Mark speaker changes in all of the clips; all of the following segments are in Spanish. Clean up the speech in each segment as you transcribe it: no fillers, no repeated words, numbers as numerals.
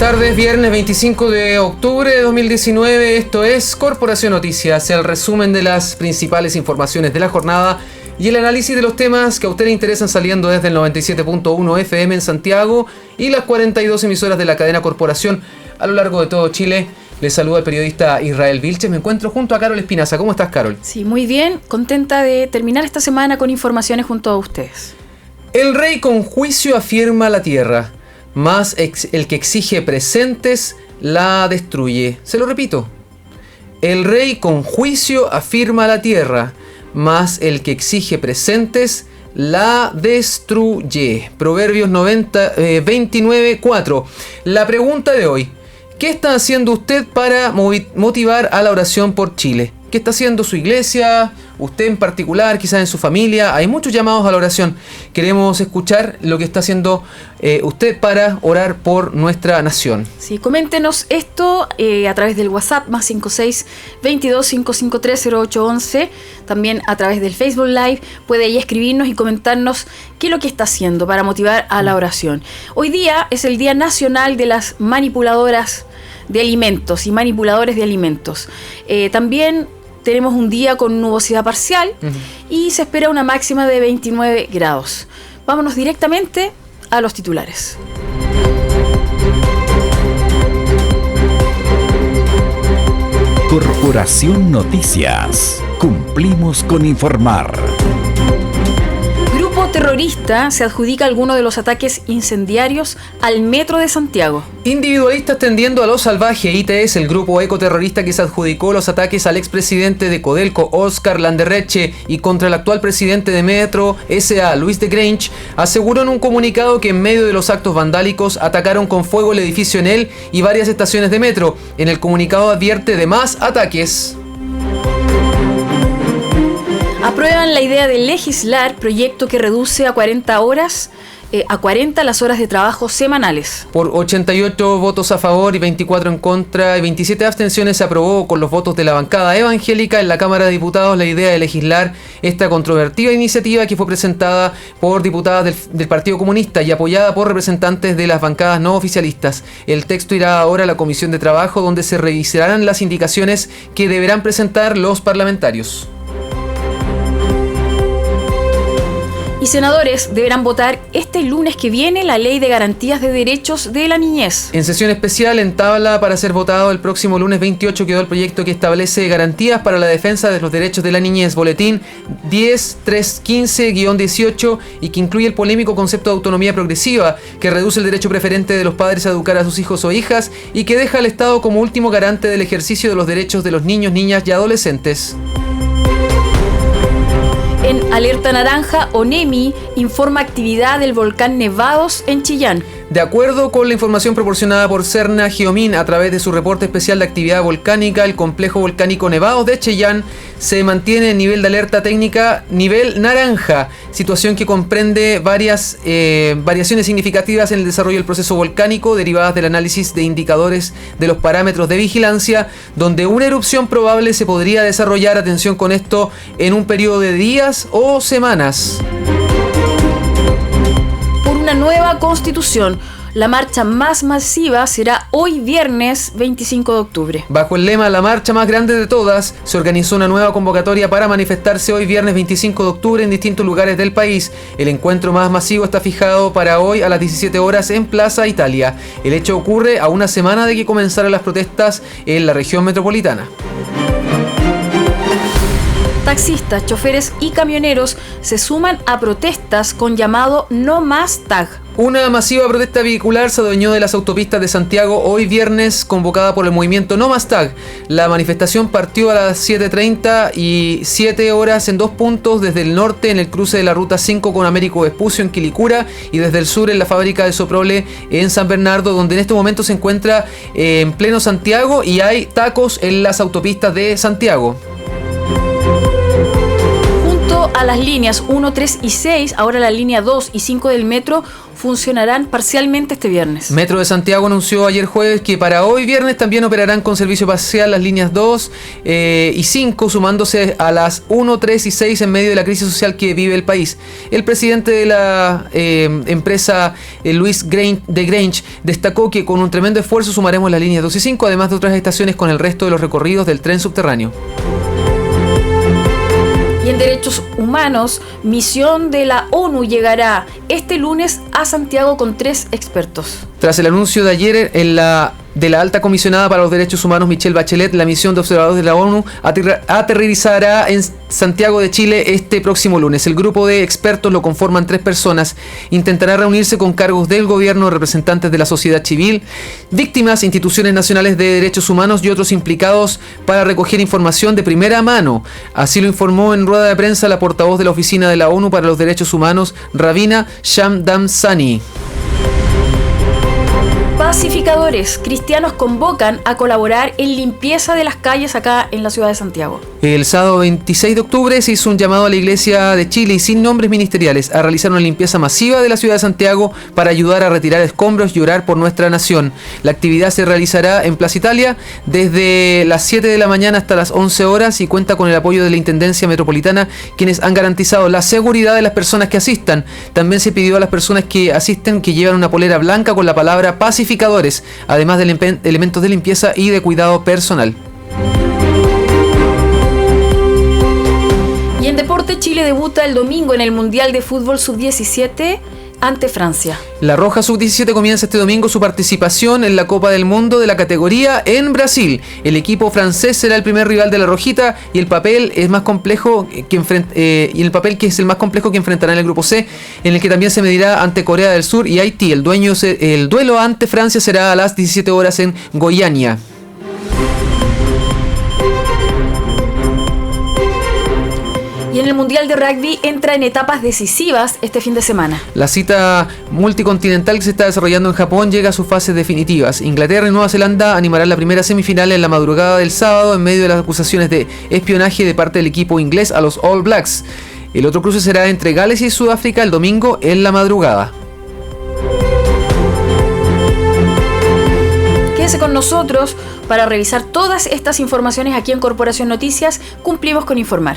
Speaker 1: tardes, viernes 25 de octubre de 2019. Esto es Corporación Noticias, el resumen de las principales informaciones de la jornada y el análisis de los temas que a usted le interesan, saliendo desde el 97.1 FM en Santiago y las 42 emisoras de la cadena Corporación a lo largo de todo Chile. Les saluda el periodista Israel Vilches. Me encuentro junto a Carol Espinaza. ¿Cómo estás, Carol?
Speaker 2: Sí, muy bien. Contenta de terminar esta semana con informaciones junto a ustedes.
Speaker 1: El rey con juicio afirma la tierra, mas el que exige presentes la destruye. Se lo repito. El rey con juicio afirma la tierra, mas el que exige presentes la destruye. Proverbios 29:4. La pregunta de hoy: ¿qué está haciendo usted para motivar a la oración por Chile? ¿Qué está haciendo su iglesia? Usted en particular, quizás en su familia. Hay muchos llamados a la oración. Queremos escuchar lo que está haciendo usted para orar por nuestra nación.
Speaker 2: Sí, coméntenos esto a través del WhatsApp +56 22 553 0811. También a través del Facebook Live. Puede ahí escribirnos y comentarnos qué es lo que está haciendo para motivar a la oración. Hoy día es el Día Nacional de las Manipuladoras de Alimentos y Manipuladores de Alimentos. También tenemos un día con nubosidad parcial y se espera una máxima de 29 grados. Vámonos directamente a los titulares.
Speaker 3: Corporación Noticias. Cumplimos con informar.
Speaker 2: Grupo terrorista se adjudica algunos de los ataques incendiarios al metro de Santiago.
Speaker 1: Individualistas tendiendo a lo salvaje. ITS, el grupo ecoterrorista que se adjudicó los ataques al expresidente de Codelco, Óscar Landerreche, y contra el actual presidente de Metro S.A., Luis de Grange, aseguró en un comunicado que en medio de los actos vandálicos atacaron con fuego el edificio Enel y varias estaciones de metro. En el comunicado advierte de más ataques.
Speaker 2: Aprueban la idea de legislar proyecto que reduce a 40 las horas de trabajo semanales.
Speaker 1: Por 88 votos a favor y 24 en contra y 27 abstenciones se aprobó con los votos de la bancada evangélica en la Cámara de Diputados la idea de legislar esta controvertida iniciativa que fue presentada por diputadas del Partido Comunista y apoyada por representantes de las bancadas no oficialistas. El texto irá ahora a la Comisión de Trabajo, donde se revisarán las indicaciones que deberán presentar los parlamentarios.
Speaker 2: Y senadores deberán votar este lunes que viene la Ley de Garantías de Derechos de la Niñez.
Speaker 1: En sesión especial en tabla para ser votado el próximo lunes 28 quedó el proyecto que establece garantías para la defensa de los derechos de la niñez, boletín 10315-18, y que incluye el polémico concepto de autonomía progresiva, que reduce el derecho preferente de los padres a educar a sus hijos o hijas y que deja al Estado como último garante del ejercicio de los derechos de los niños, niñas y adolescentes.
Speaker 2: En alerta naranja, ONEMI informa actividad del volcán Nevados en Chillán.
Speaker 1: De acuerdo con la información proporcionada por Serna Geomin a través de su reporte especial de actividad volcánica, el complejo volcánico Nevados de Chillán se mantiene en nivel de alerta técnica nivel naranja, situación que comprende varias variaciones significativas en el desarrollo del proceso volcánico derivadas del análisis de indicadores de los parámetros de vigilancia, donde una erupción probable se podría desarrollar, atención con esto, en un periodo de días o semanas.
Speaker 2: Por una nueva constitución, la marcha más masiva será hoy viernes 25 de octubre.
Speaker 1: Bajo el lema "La marcha más grande de todas", se organizó una nueva convocatoria para manifestarse hoy viernes 25 de octubre en distintos lugares del país. El encuentro más masivo está fijado para hoy a las 17 horas en Plaza Italia. El hecho ocurre a una semana de que comenzaran las protestas en la región metropolitana.
Speaker 2: Taxistas, choferes y camioneros se suman a protestas con llamado No Más TAG.
Speaker 1: Una masiva protesta vehicular se adueñó de las autopistas de Santiago hoy viernes, convocada por el movimiento No Más TAG. La manifestación partió a las 7:30 y 7 horas en dos puntos: desde el norte en el cruce de la Ruta 5 con Américo Vespucio en Quilicura, y desde el sur en la fábrica de Soprole en San Bernardo, donde en este momento se encuentra en pleno Santiago y hay tacos en las autopistas de Santiago.
Speaker 2: A las líneas 1, 3 y 6, ahora la línea 2 y 5 del metro funcionarán parcialmente este viernes.
Speaker 1: Metro de Santiago anunció ayer jueves que para hoy viernes también operarán con servicio parcial las líneas 2 y 5, sumándose a las 1, 3 y 6 en medio de la crisis social que vive el país. El presidente de la empresa, Luis de Grange, destacó que con un tremendo esfuerzo sumaremos las líneas 2 y 5, además de otras estaciones con el resto de los recorridos del tren subterráneo.
Speaker 2: Y en derechos humanos, misión de la ONU llegará este lunes a Santiago con 3 expertos.
Speaker 1: Tras el anuncio de ayer de la alta comisionada para los derechos humanos, Michelle Bachelet, la misión de observadores de la ONU aterrizará en Santiago de Chile este próximo lunes. El grupo de expertos lo conforman 3 personas. Intentará reunirse con cargos del gobierno, representantes de la sociedad civil, víctimas, instituciones nacionales de derechos humanos y otros implicados para recoger información de primera mano. Así lo informó en rueda de prensa la portavoz de la Oficina de la ONU para los Derechos Humanos, Ravina Shamdasani.
Speaker 2: Pacificadores cristianos convocan a colaborar en limpieza de las calles acá en la ciudad de Santiago.
Speaker 1: El sábado 26 de octubre se hizo un llamado a la Iglesia de Chile y sin nombres ministeriales a realizar una limpieza masiva de la ciudad de Santiago para ayudar a retirar escombros y orar por nuestra nación. La actividad se realizará en Plaza Italia desde las 7 de la mañana hasta las 11 horas y cuenta con el apoyo de la Intendencia Metropolitana, quienes han garantizado la seguridad de las personas que asistan. También se pidió a las personas que asisten que lleven una polera blanca con la palabra pacificadores, además de elementos de limpieza y de cuidado personal.
Speaker 2: Y en deporte, Chile debuta el domingo en el Mundial de Fútbol Sub-17 ante Francia.
Speaker 1: La Roja Sub-17 comienza este domingo su participación en la Copa del Mundo de la categoría en Brasil. El equipo francés será el primer rival de la Rojita y el papel es más complejo que enfrentará en el grupo C, en el que también se medirá ante Corea del Sur y Haití. El duelo ante Francia será a las 17 horas en Goiânia.
Speaker 2: Y en el Mundial de Rugby entra en etapas decisivas este fin de semana.
Speaker 1: La cita multicontinental que se está desarrollando en Japón llega a sus fases definitivas. Inglaterra y Nueva Zelanda animarán la primera semifinal en la madrugada del sábado en medio de las acusaciones de espionaje de parte del equipo inglés a los All Blacks. El otro cruce será entre Gales y Sudáfrica el domingo en la madrugada.
Speaker 2: Quédese con nosotros para revisar todas estas informaciones aquí en Corporación Noticias. Cumplimos con informar.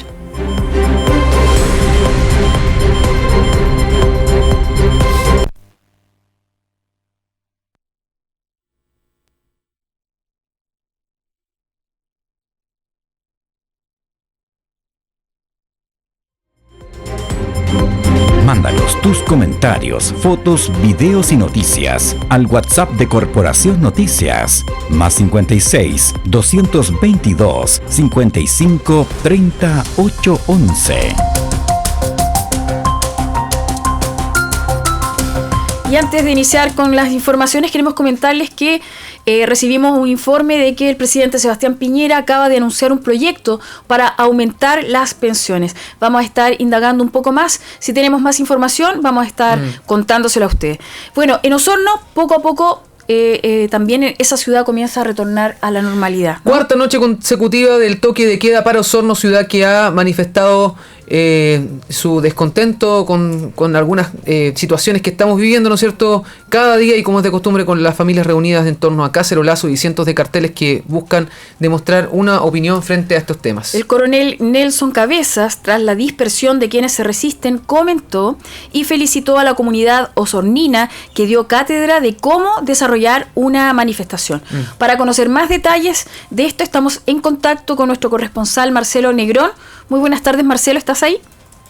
Speaker 3: Mándanos tus comentarios, fotos, videos y noticias al WhatsApp de Corporación Noticias, más 56 222 55 38 11.
Speaker 2: Y antes de iniciar con las informaciones, queremos comentarles que recibimos un informe de que el presidente Sebastián Piñera acaba de anunciar un proyecto para aumentar las pensiones. Vamos a estar indagando un poco más. Si tenemos más información, vamos a estar contándosela a ustedes. Bueno, en Osorno, poco a poco, también esa ciudad comienza a retornar a la normalidad, ¿no?
Speaker 1: Cuarta noche consecutiva del toque de queda para Osorno, ciudad que ha manifestado su descontento con algunas situaciones que estamos viviendo, ¿no es cierto?, cada día, y como es de costumbre, con las familias reunidas en torno a cacerolazos y cientos de carteles que buscan demostrar una opinión frente a estos temas.
Speaker 2: El coronel Nelson Cabezas, tras la dispersión de quienes se resisten, comentó y felicitó a la comunidad osornina que dio cátedra de cómo desarrollar una manifestación. Para conocer más detalles de esto, estamos en contacto con nuestro corresponsal Marcelo Negrón. Muy buenas tardes, Marcelo, ¿estás ahí?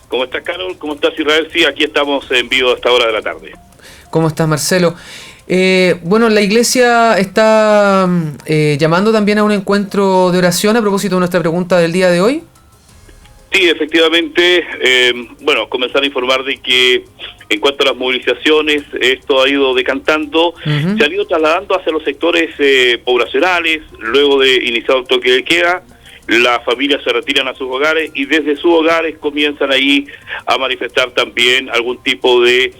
Speaker 4: ¿Cómo estás, Carol? ¿Cómo estás, Israel? Sí, aquí estamos en vivo a esta hora de la tarde.
Speaker 1: ¿Cómo estás, Marcelo? Bueno, la iglesia está llamando también a un encuentro de oración a propósito de nuestra pregunta del día de hoy.
Speaker 4: Sí, efectivamente, comenzar a informar de que en cuanto a las movilizaciones, esto ha ido decantando, se han ido trasladando hacia los sectores poblacionales, luego de iniciar el toque de queda. Las familias se retiran a sus hogares y desde sus hogares comienzan ahí a manifestar también algún tipo de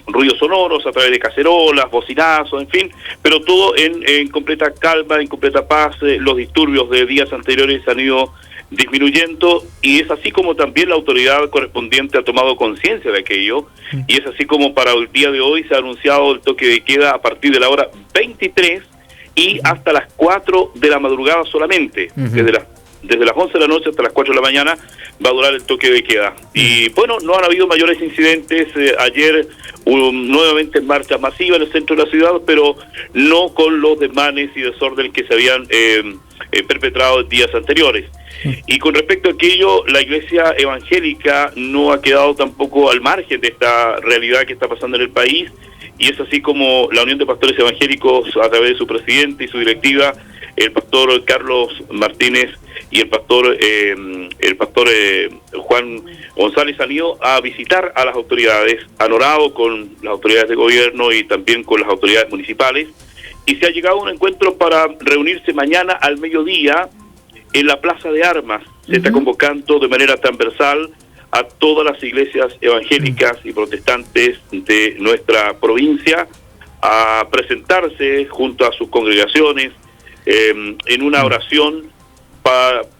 Speaker 4: ruidos sonoros a través de cacerolas, bocinazos, en fin, pero todo en completa calma, en completa paz. Los disturbios de días anteriores han ido disminuyendo, y es así como también la autoridad correspondiente ha tomado conciencia de aquello, y es así como para el día de hoy se ha anunciado el toque de queda a partir de la hora 23 y hasta las 4 de la madrugada solamente, desde las 11 de la noche hasta las 4 de la mañana va a durar el toque de queda. Y bueno, no han habido mayores incidentes. Ayer hubo nuevamente marchas masivas en el centro de la ciudad, pero no con los desmanes y desorden que se habían perpetrado en días anteriores. Y con respecto a aquello, la Iglesia Evangélica no ha quedado tampoco al margen de esta realidad que está pasando en el país, y es así como la Unión de Pastores Evangélicos, a través de su presidente y su directiva, el pastor Carlos Martínez y el pastor Juan González, han ido a visitar a las autoridades, han orado con las autoridades de gobierno y también con las autoridades municipales, y se ha llegado a un encuentro para reunirse mañana al mediodía en la Plaza de Armas. Se está convocando de manera transversal a todas las iglesias evangélicas y protestantes de nuestra provincia a presentarse junto a sus congregaciones en una oración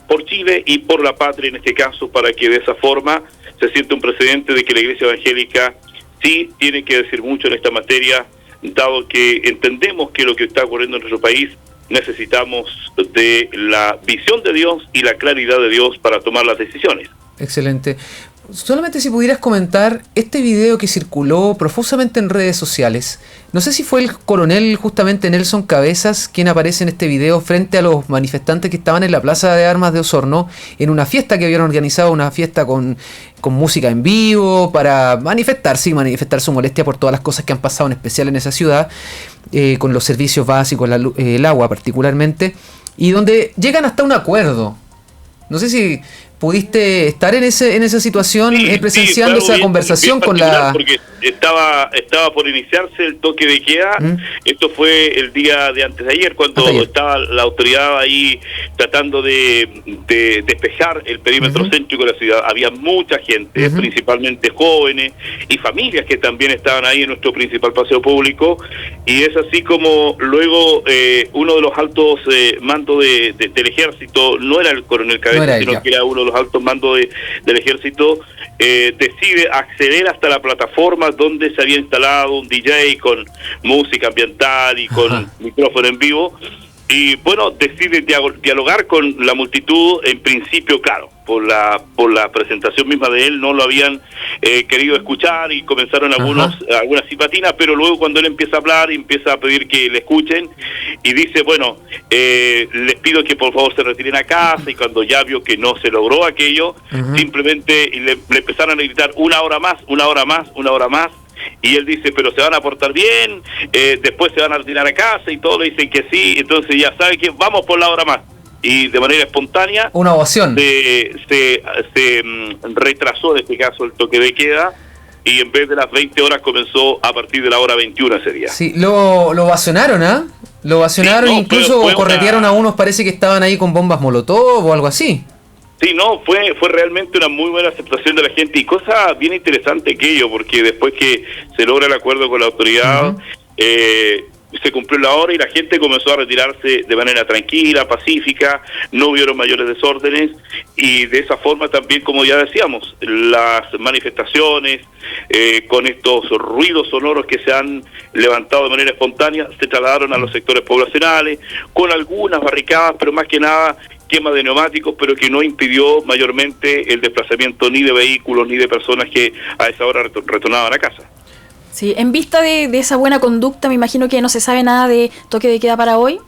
Speaker 4: por Chile y por la patria en este caso, para que de esa forma se sienta un precedente de que la Iglesia Evangélica sí tiene que decir mucho en esta materia, dado que entendemos que lo que está ocurriendo en nuestro país necesitamos de la visión de Dios y la claridad de Dios para tomar las decisiones.
Speaker 1: Excelente. Solamente si pudieras comentar este video que circuló profusamente en redes sociales. No sé si fue el coronel justamente Nelson Cabezas quien aparece en este video frente a los manifestantes que estaban en la Plaza de Armas de Osorno en una fiesta que habían organizado, una fiesta con música en vivo para manifestar su molestia por todas las cosas que han pasado, en especial en esa ciudad, con los servicios básicos, el agua particularmente, y donde llegan hasta un acuerdo. No sé si pudiste estar en esa situación, presenciando esa conversación con la...
Speaker 4: Porque estaba por iniciarse el toque de queda. Esto fue el día de antes de ayer, cuando estaba la autoridad ahí tratando de despejar el perímetro céntrico de la ciudad. Había mucha gente, principalmente jóvenes y familias que también estaban ahí en nuestro principal paseo público, y es así como luego uno de los altos mandos del ejército, no era el coronel Cabezas, sino que era uno de los altos mandos del ejército, decide acceder hasta la plataforma donde se había instalado un DJ con música ambiental y con micrófono en vivo, y bueno, decide dialogar con la multitud. En principio, claro, por la presentación misma de él no lo habían querido escuchar y comenzaron algunas simpatinas, pero luego cuando él empieza a hablar y empieza a pedir que le escuchen y dice, bueno, les pido que por favor se retiren a casa, y cuando ya vio que no se logró aquello, simplemente le empezaron a gritar una hora más, y él dice, pero se van a portar bien, después se van a retirar a casa, y todos le dicen que sí. Entonces ya sabe que vamos por la hora más, y de manera espontánea
Speaker 1: una ovación
Speaker 4: se retrasó en este caso el toque de queda, y en vez de las 20 horas comenzó a partir de la hora 21 ese día.
Speaker 1: Sí, lo ovacionaron, lo ovacionaron, sí, no, incluso corretearon a unos, parece que estaban ahí con bombas molotov o algo así.
Speaker 4: Sí, no, fue realmente una muy buena aceptación de la gente, y cosa bien interesante aquello, porque después que se logra el acuerdo con la autoridad, se cumplió la hora y la gente comenzó a retirarse de manera tranquila, pacífica, no hubieron mayores desórdenes, y de esa forma también, como ya decíamos, las manifestaciones con estos ruidos sonoros que se han levantado de manera espontánea se trasladaron a los sectores poblacionales, con algunas barricadas, pero más que nada quema de neumáticos, pero que no impidió mayormente el desplazamiento ni de vehículos ni de personas que a esa hora retornaban a casa.
Speaker 2: Sí, en vista de esa buena conducta, me imagino que no se sabe nada de toque de queda para hoy.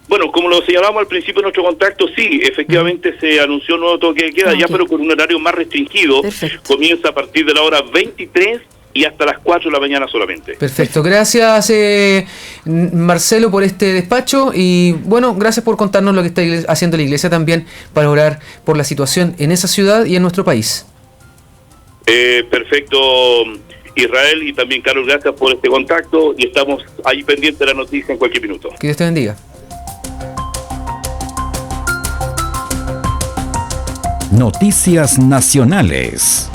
Speaker 4: Bueno, como lo señalamos al principio de nuestro contacto, sí, efectivamente se anunció un nuevo toque de queda, ya pero con un horario más restringido. Perfecto. Comienza a partir de la hora 23 y hasta las 4 de la mañana solamente. Perfecto,
Speaker 1: gracias Marcelo por este despacho, y bueno, gracias por contarnos lo que está haciendo la iglesia también para orar por la situación en esa ciudad y en nuestro país.
Speaker 4: Perfecto, Israel, y también Carlos, gracias por este contacto, y estamos ahí pendientes de la noticia en cualquier minuto.
Speaker 1: Que Dios te bendiga.
Speaker 3: Noticias nacionales.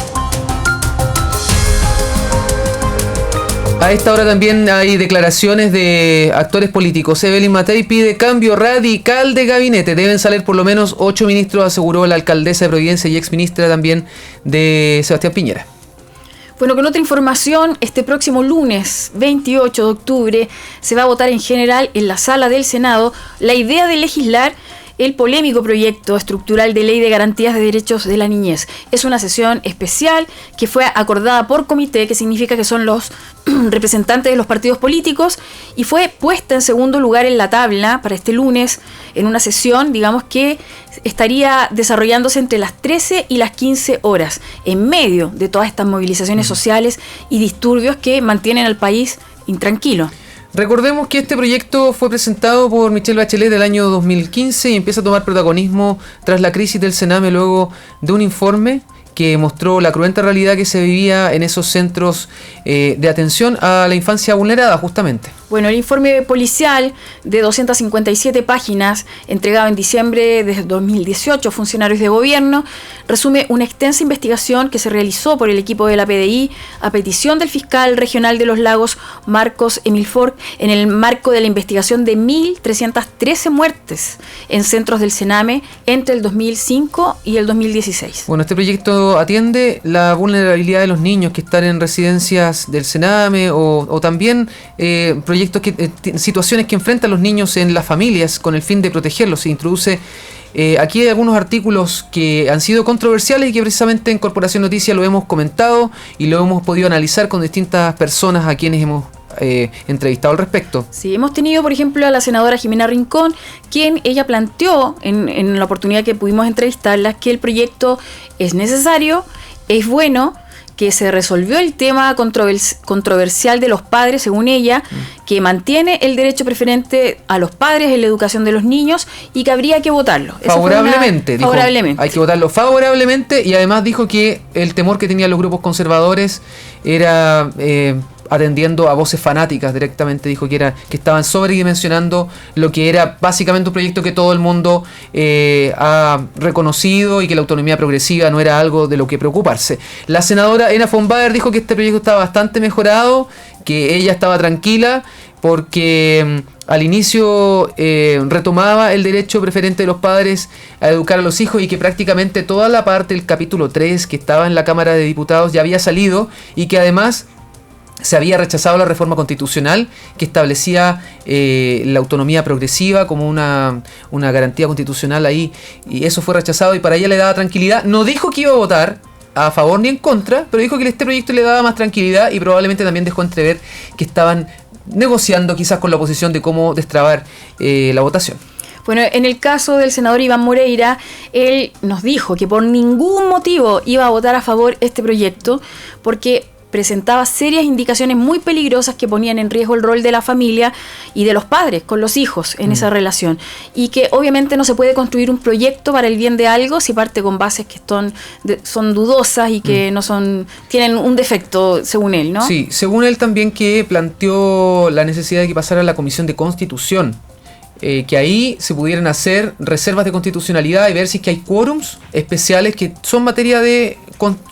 Speaker 1: A esta hora también hay declaraciones de actores políticos. Evelyn Matei pide cambio radical de gabinete. Deben salir por lo menos 8 ministros, aseguró la alcaldesa de Providencia y exministra también de Sebastián Piñera.
Speaker 2: Bueno, con otra información, este próximo lunes 28 de octubre se va a votar en general en la sala del Senado la idea de legislar el polémico proyecto estructural de ley de garantías de derechos de la niñez. Es una sesión especial que fue acordada por comité, que significa que son los representantes de los partidos políticos, y fue puesta en segundo lugar en la tabla para este lunes en una sesión, digamos, que estaría desarrollándose entre las 13 y las 15 horas, en medio de todas estas movilizaciones sociales y disturbios que mantienen al país intranquilo.
Speaker 1: Recordemos que este proyecto fue presentado por Michelle Bachelet del año 2015 y empieza a tomar protagonismo tras la crisis del Sename luego de un informe que mostró la cruenta realidad que se vivía en esos centros de atención a la infancia vulnerada, justamente.
Speaker 2: Bueno, el informe policial de 257 páginas, entregado en diciembre de 2018 a funcionarios de gobierno, resume una extensa investigación que se realizó por el equipo de la PDI a petición del fiscal regional de Los Lagos, Marcos Emilfort, en el marco de la investigación de 1.313 muertes en centros del Sename entre el 2005 y el 2016.
Speaker 1: Bueno, este proyecto atiende la vulnerabilidad de los niños que están en residencias del Sename o también proyectos situaciones que enfrentan los niños en las familias con el fin de protegerlos. Se introduce aquí hay algunos artículos que han sido controversiales y que precisamente en Corporación Noticias lo hemos comentado y lo hemos podido analizar con distintas personas a quienes hemos entrevistado al respecto.
Speaker 2: Sí, hemos tenido, por ejemplo, a la senadora Jimena Rincón, quien ella planteó en la oportunidad que pudimos entrevistarla que el proyecto es necesario, es bueno, que se resolvió el tema controversial de los padres, según ella, que mantiene el derecho preferente a los padres en la educación de los niños y que habría que votarlo.
Speaker 1: Favorablemente, dijo,
Speaker 2: favorablemente.
Speaker 1: Hay que votarlo favorablemente, y además dijo que el temor que tenían los grupos conservadores era atendiendo a voces fanáticas directamente, dijo que estaban sobredimensionando lo que era básicamente un proyecto que todo el mundo ha reconocido y que la autonomía progresiva no era algo de lo que preocuparse. La senadora Ena von Baer dijo que este proyecto estaba bastante mejorado, que ella estaba tranquila porque al inicio retomaba el derecho preferente de los padres a educar a los hijos y que prácticamente toda la parte del capítulo 3 que estaba en la Cámara de Diputados ya había salido y que además se había rechazado la reforma constitucional que establecía la autonomía progresiva como una garantía constitucional ahí, y eso fue rechazado y para ella le daba tranquilidad. No dijo que iba a votar a favor ni en contra, pero dijo que este proyecto le daba más tranquilidad y probablemente también dejó entrever que estaban negociando quizás con la oposición de cómo destrabar la votación.
Speaker 2: Bueno, en el caso del senador Iván Moreira, él nos dijo que por ningún motivo iba a votar a favor este proyecto porque presentaba serias indicaciones muy peligrosas que ponían en riesgo el rol de la familia y de los padres con los hijos en esa relación, y que obviamente no se puede construir un proyecto para el bien de algo si parte con bases que son dudosas y que tienen un defecto, según él, ¿no?
Speaker 1: Sí, según él también, que planteó la necesidad de que pasara a la Comisión de Constitución, que ahí se pudieran hacer reservas de constitucionalidad y ver si es que hay quórums especiales que son materia de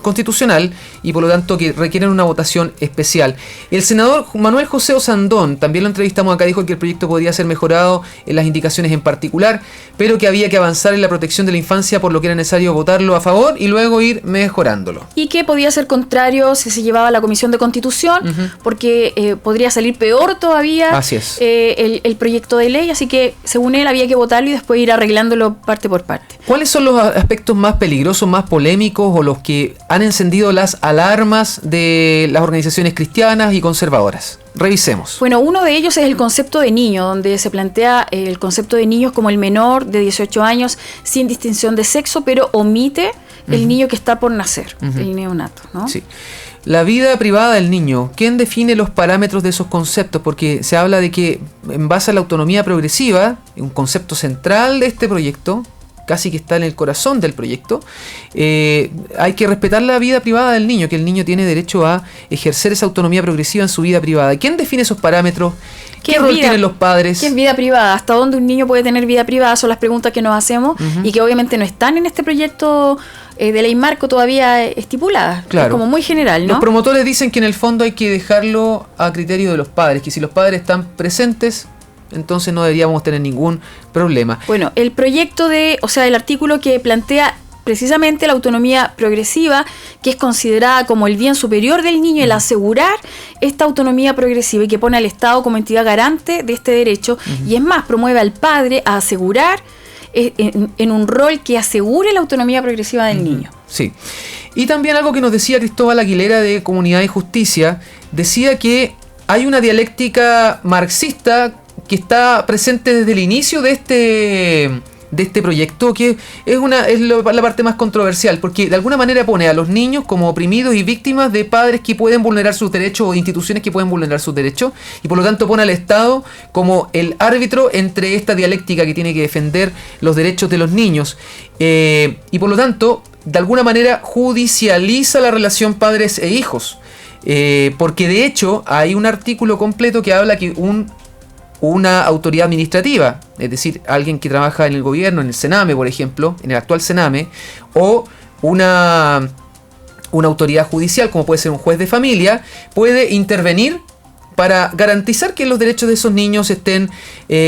Speaker 1: constitucional y por lo tanto que requieren una votación especial. El senador Manuel José Osandón, también lo entrevistamos acá, dijo que el proyecto podría ser mejorado en las indicaciones en particular, pero que había que avanzar en la protección de la infancia, por lo que era necesario votarlo a favor y luego ir mejorándolo.
Speaker 2: Y que podía ser contrario si se llevaba a la Comisión de Constitución, porque podría salir peor todavía.
Speaker 1: Así es.
Speaker 2: El proyecto de ley, así que según él había que votarlo y después ir arreglándolo parte por parte.
Speaker 1: ¿Cuáles son los aspectos más peligrosos, más polémicos o los que han encendido las alarmas de las organizaciones cristianas y conservadoras? Revisemos.
Speaker 2: Bueno, uno de ellos es el concepto de niño, donde se plantea el concepto de niños como el menor de 18 años sin distinción de sexo, pero omite el niño que está por nacer, el neonato, ¿no?
Speaker 1: Sí. La vida privada del niño, ¿quién define los parámetros de esos conceptos? Porque se habla de que en base a la autonomía progresiva, un concepto central de este proyecto, casi que está en el corazón del proyecto, hay que respetar la vida privada del niño, que el niño tiene derecho a ejercer esa autonomía progresiva en su vida privada. ¿Quién define esos parámetros? ¿Qué rol tienen los padres?
Speaker 2: ¿Qué es vida privada? ¿Hasta dónde un niño puede tener vida privada? Son las preguntas que nos hacemos y que obviamente no están en este proyecto de ley marco todavía estipulada.
Speaker 1: Claro.
Speaker 2: Es como muy general, ¿no?
Speaker 1: Los promotores dicen que en el fondo hay que dejarlo a criterio de los padres, que si los padres están presentes, entonces no deberíamos tener ningún problema.
Speaker 2: Bueno, el proyecto el artículo que plantea precisamente la autonomía progresiva, que es considerada como el bien superior del niño, el asegurar esta autonomía progresiva y que pone al Estado como entidad garante de este derecho, y es más, promueve al padre a asegurar en un rol que asegure la autonomía progresiva del niño.
Speaker 1: Sí. Y también algo que nos decía Cristóbal Aguilera de Comunidad y Justicia, decía que hay una dialéctica marxista que está presente desde el inicio de este proyecto, que es la parte más controversial, porque de alguna manera pone a los niños como oprimidos y víctimas de padres que pueden vulnerar sus derechos o instituciones que pueden vulnerar sus derechos, y por lo tanto pone al Estado como el árbitro entre esta dialéctica que tiene que defender los derechos de los niños, y por lo tanto de alguna manera judicializa la relación padres e hijos, porque de hecho hay un artículo completo que habla que una autoridad administrativa, es decir, alguien que trabaja en el gobierno, en el Sename, por ejemplo, en el actual Sename, o una autoridad judicial, como puede ser un juez de familia, puede intervenir para garantizar que los derechos de esos niños estén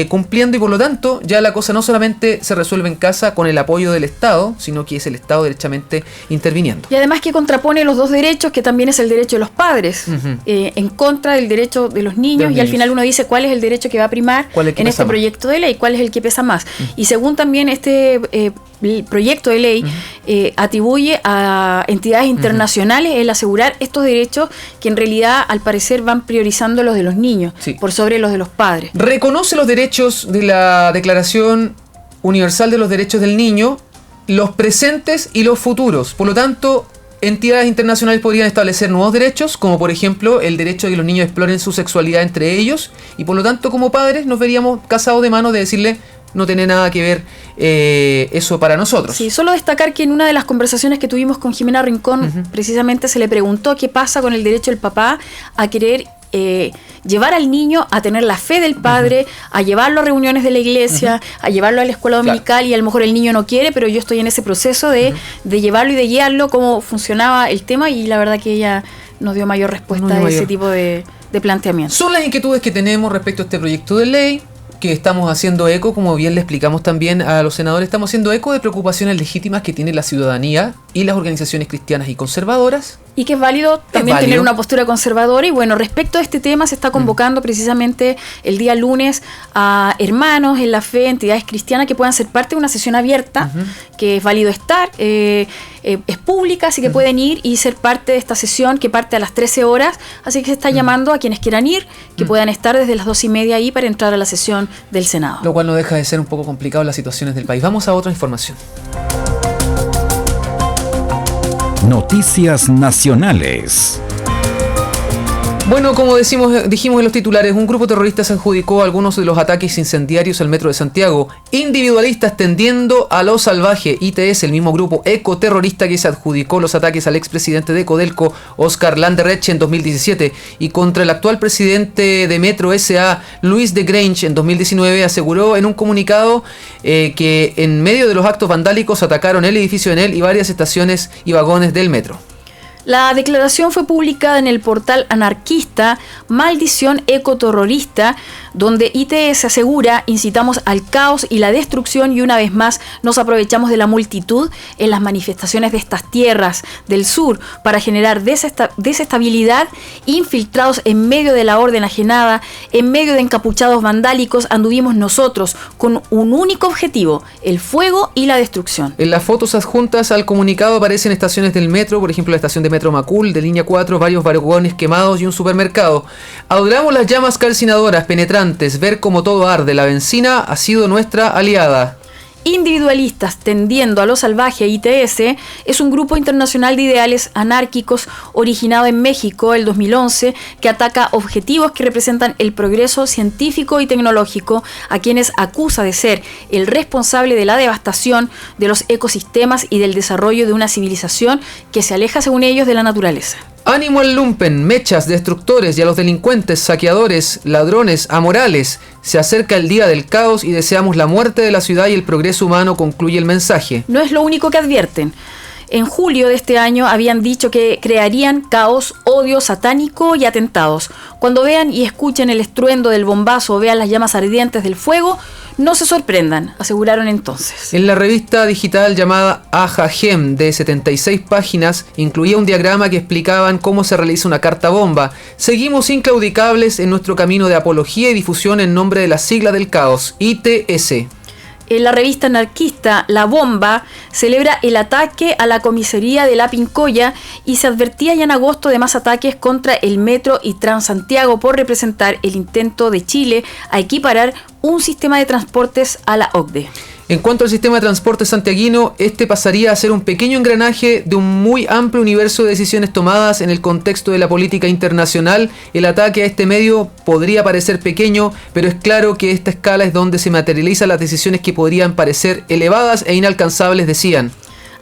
Speaker 1: cumpliendo, y por lo tanto ya la cosa no solamente se resuelve en casa con el apoyo del Estado, sino que es el Estado derechamente interviniendo.
Speaker 2: Y además que contrapone los dos derechos, que también es el derecho de los padres, en contra del derecho de los niños, y al final uno dice cuál es el derecho que va a primar en este proyecto de ley, cuál es el que pesa más. Y según también este proyecto de ley, atribuye a entidades internacionales el asegurar estos derechos que en realidad al parecer van priorizando los de los niños por sobre los de los padres.
Speaker 1: Reconoce los derechos de la Declaración Universal de los Derechos del Niño, los presentes y los futuros. Por lo tanto, entidades internacionales podrían establecer nuevos derechos, como por ejemplo el derecho de que los niños exploren su sexualidad entre ellos, y por lo tanto como padres nos veríamos casados de mano de decirle: no tiene nada que ver eso para nosotros.
Speaker 2: Sí, solo destacar que en una de las conversaciones que tuvimos con Jimena Rincón, precisamente se le preguntó qué pasa con el derecho del papá a querer llevar al niño a tener la fe del padre, a llevarlo a reuniones de la iglesia, a llevarlo a la escuela dominical, y a lo mejor el niño no quiere, pero yo estoy en ese proceso de llevarlo y de guiarlo, cómo funcionaba el tema, y la verdad que ella nos dio mayor respuesta a ese tipo de planteamiento.
Speaker 1: Son las inquietudes que tenemos respecto a este proyecto de ley, que estamos haciendo eco, como bien le explicamos también a los senadores, estamos haciendo eco de preocupaciones legítimas que tiene la ciudadanía y las organizaciones cristianas y conservadoras. Y
Speaker 2: que es válido también tener una postura conservadora. Y bueno, respecto a este tema se está convocando precisamente el día lunes a hermanos en la fe, entidades cristianas que puedan ser parte de una sesión abierta, que es válido estar, es pública, así que pueden ir y ser parte de esta sesión que parte a las 13 horas, así que se está llamando a quienes quieran ir, que puedan estar desde las 2:30 ahí para entrar a la sesión del Senado.
Speaker 1: Lo cual no deja de ser un poco complicado las situaciones del país. Vamos a otra información.
Speaker 3: Noticias nacionales.
Speaker 1: Bueno, como dijimos en los titulares, un grupo terrorista se adjudicó algunos de los ataques incendiarios al metro de Santiago. Individualistas tendiendo a lo salvaje. ITS, el mismo grupo ecoterrorista que se adjudicó los ataques al expresidente de Codelco, Oscar Landerreche, en 2017, y contra el actual presidente de Metro S.A., Luis de Grange, en 2019, aseguró en un comunicado que en medio de los actos vandálicos atacaron el edificio de Enel y varias estaciones y vagones del metro.
Speaker 2: La declaración fue publicada en el portal anarquista Maldición Ecoterrorista, donde ITS asegura: incitamos al caos y la destrucción, y una vez más nos aprovechamos de la multitud en las manifestaciones de estas tierras del sur para generar desestabilidad, infiltrados en medio de la orden ajenada, en medio de encapuchados vandálicos, anduvimos nosotros con un único objetivo: el fuego y la destrucción.
Speaker 1: En las fotos adjuntas al comunicado aparecen estaciones del metro, por ejemplo la estación de Metro Macul, de línea 4, varios vagones quemados y un supermercado. Adoramos las llamas calcinadoras, penetrantes, ver cómo todo arde. La benzina ha sido nuestra aliada.
Speaker 2: Individualistas tendiendo a lo salvaje, ITS, es un grupo internacional de ideales anárquicos originado en México el 2011 que ataca objetivos que representan el progreso científico y tecnológico, a quienes acusa de ser el responsable de la devastación de los ecosistemas y del desarrollo de una civilización que se aleja, según ellos, de la naturaleza.
Speaker 1: Ánimo al lumpen, mechas, destructores, y a los delincuentes, saqueadores, ladrones, amorales. Se acerca el día del caos y deseamos la muerte de la ciudad y el progreso humano, concluye el mensaje.
Speaker 2: No es lo único que advierten. en julio de este año habían dicho que crearían caos, odio satánico y atentados. Cuando vean y escuchen el estruendo del bombazo o vean las llamas ardientes del fuego, no se sorprendan, aseguraron entonces.
Speaker 1: En la revista digital llamada Ajahem, de 76 páginas, incluía un diagrama que explicaban cómo se realiza una carta bomba. Seguimos inclaudicables en nuestro camino de apología y difusión en nombre de la sigla del caos, ITS.
Speaker 2: En la revista anarquista La Bomba celebra el ataque a la comisaría de La Pincoya y se advertía ya en agosto de más ataques contra el Metro y Transantiago por representar el intento de Chile a equiparar un sistema de transportes a la OCDE.
Speaker 1: En cuanto al sistema de transporte santiaguino, este pasaría a ser un pequeño engranaje de un muy amplio universo de decisiones tomadas en el contexto de la política internacional. El ataque a este medio podría parecer pequeño, pero es claro que esta escala es donde se materializan las decisiones que podrían parecer elevadas e inalcanzables, decían.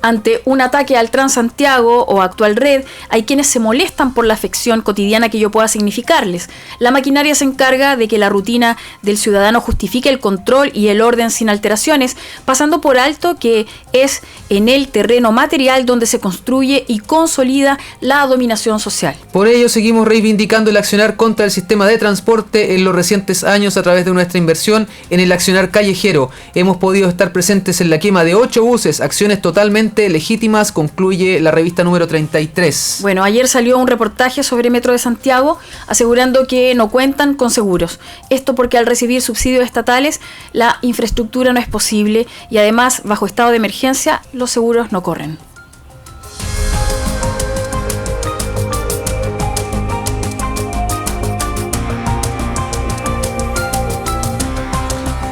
Speaker 2: Ante un ataque al Transantiago o actual red, hay quienes se molestan por la afección cotidiana que ello pueda significarles. La maquinaria se encarga de que la rutina del ciudadano justifique el control y el orden sin alteraciones, pasando por alto que es en el terreno material donde se construye y consolida la dominación social.
Speaker 1: Por ello seguimos reivindicando el accionar contra el sistema de transporte en los recientes años a través de nuestra inversión en el accionar callejero. Hemos podido estar presentes en la quema de 8 buses, acciones totalmente legítimas, concluye la revista número 33.
Speaker 2: Bueno, ayer salió un reportaje sobre Metro de Santiago asegurando que no cuentan con seguros. Esto porque al recibir subsidios estatales la infraestructura no es posible y además bajo estado de emergencia los seguros no corren.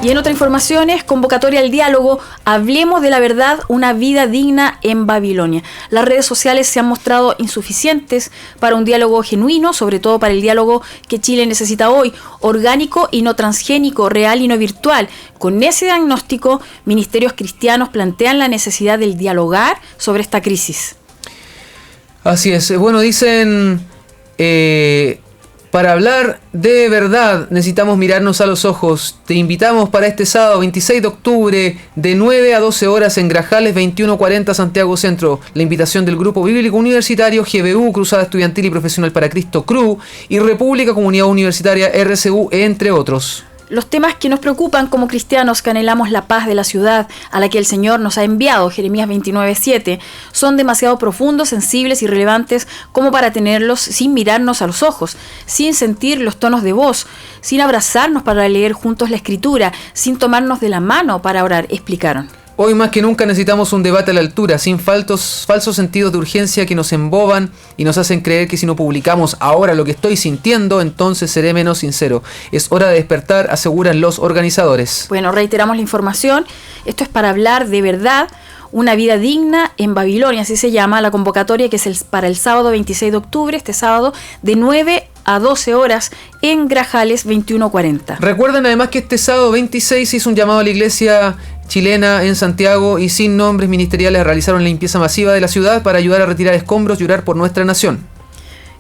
Speaker 2: Y en otras informaciones, convocatoria al diálogo, hablemos de la verdad, una vida digna en Babilonia. Las redes sociales se han mostrado insuficientes para un diálogo genuino, sobre todo para el diálogo que Chile necesita hoy, orgánico y no transgénico, real y no virtual. Con ese diagnóstico, ministerios cristianos plantean la necesidad del dialogar sobre esta crisis.
Speaker 1: Así es. Bueno, dicen... Para hablar de verdad necesitamos mirarnos a los ojos. Te invitamos para este sábado 26 de octubre de 9 a 12 horas en Grajales 2140 Santiago Centro. La invitación del Grupo Bíblico Universitario GBU, Cruzada Estudiantil y Profesional para Cristo CRU y República Comunidad Universitaria RCU, entre otros.
Speaker 2: Los temas que nos preocupan como cristianos que anhelamos la paz de la ciudad a la que el Señor nos ha enviado, Jeremías 29:7, son demasiado profundos, sensibles y relevantes como para tenerlos sin mirarnos a los ojos, sin sentir los tonos de voz, sin abrazarnos para leer juntos la Escritura, sin tomarnos de la mano para orar, explicaron.
Speaker 1: Hoy más que nunca necesitamos un debate a la altura, sin falsos sentidos de urgencia que nos emboban y nos hacen creer que si no publicamos ahora lo que estoy sintiendo, entonces seré menos sincero. Es hora de despertar, aseguran los organizadores.
Speaker 2: Bueno, reiteramos la información. Esto es para hablar de verdad, una vida digna en Babilonia, así se llama la convocatoria, que es para el sábado 26 de octubre, este sábado, de 9 a 12 horas en Grajales 2140.
Speaker 1: Recuerden además que este sábado 26 hizo un llamado a la iglesia chilena en Santiago y sin nombres ministeriales realizaron la limpieza masiva de la ciudad para ayudar a retirar escombros y orar por nuestra nación.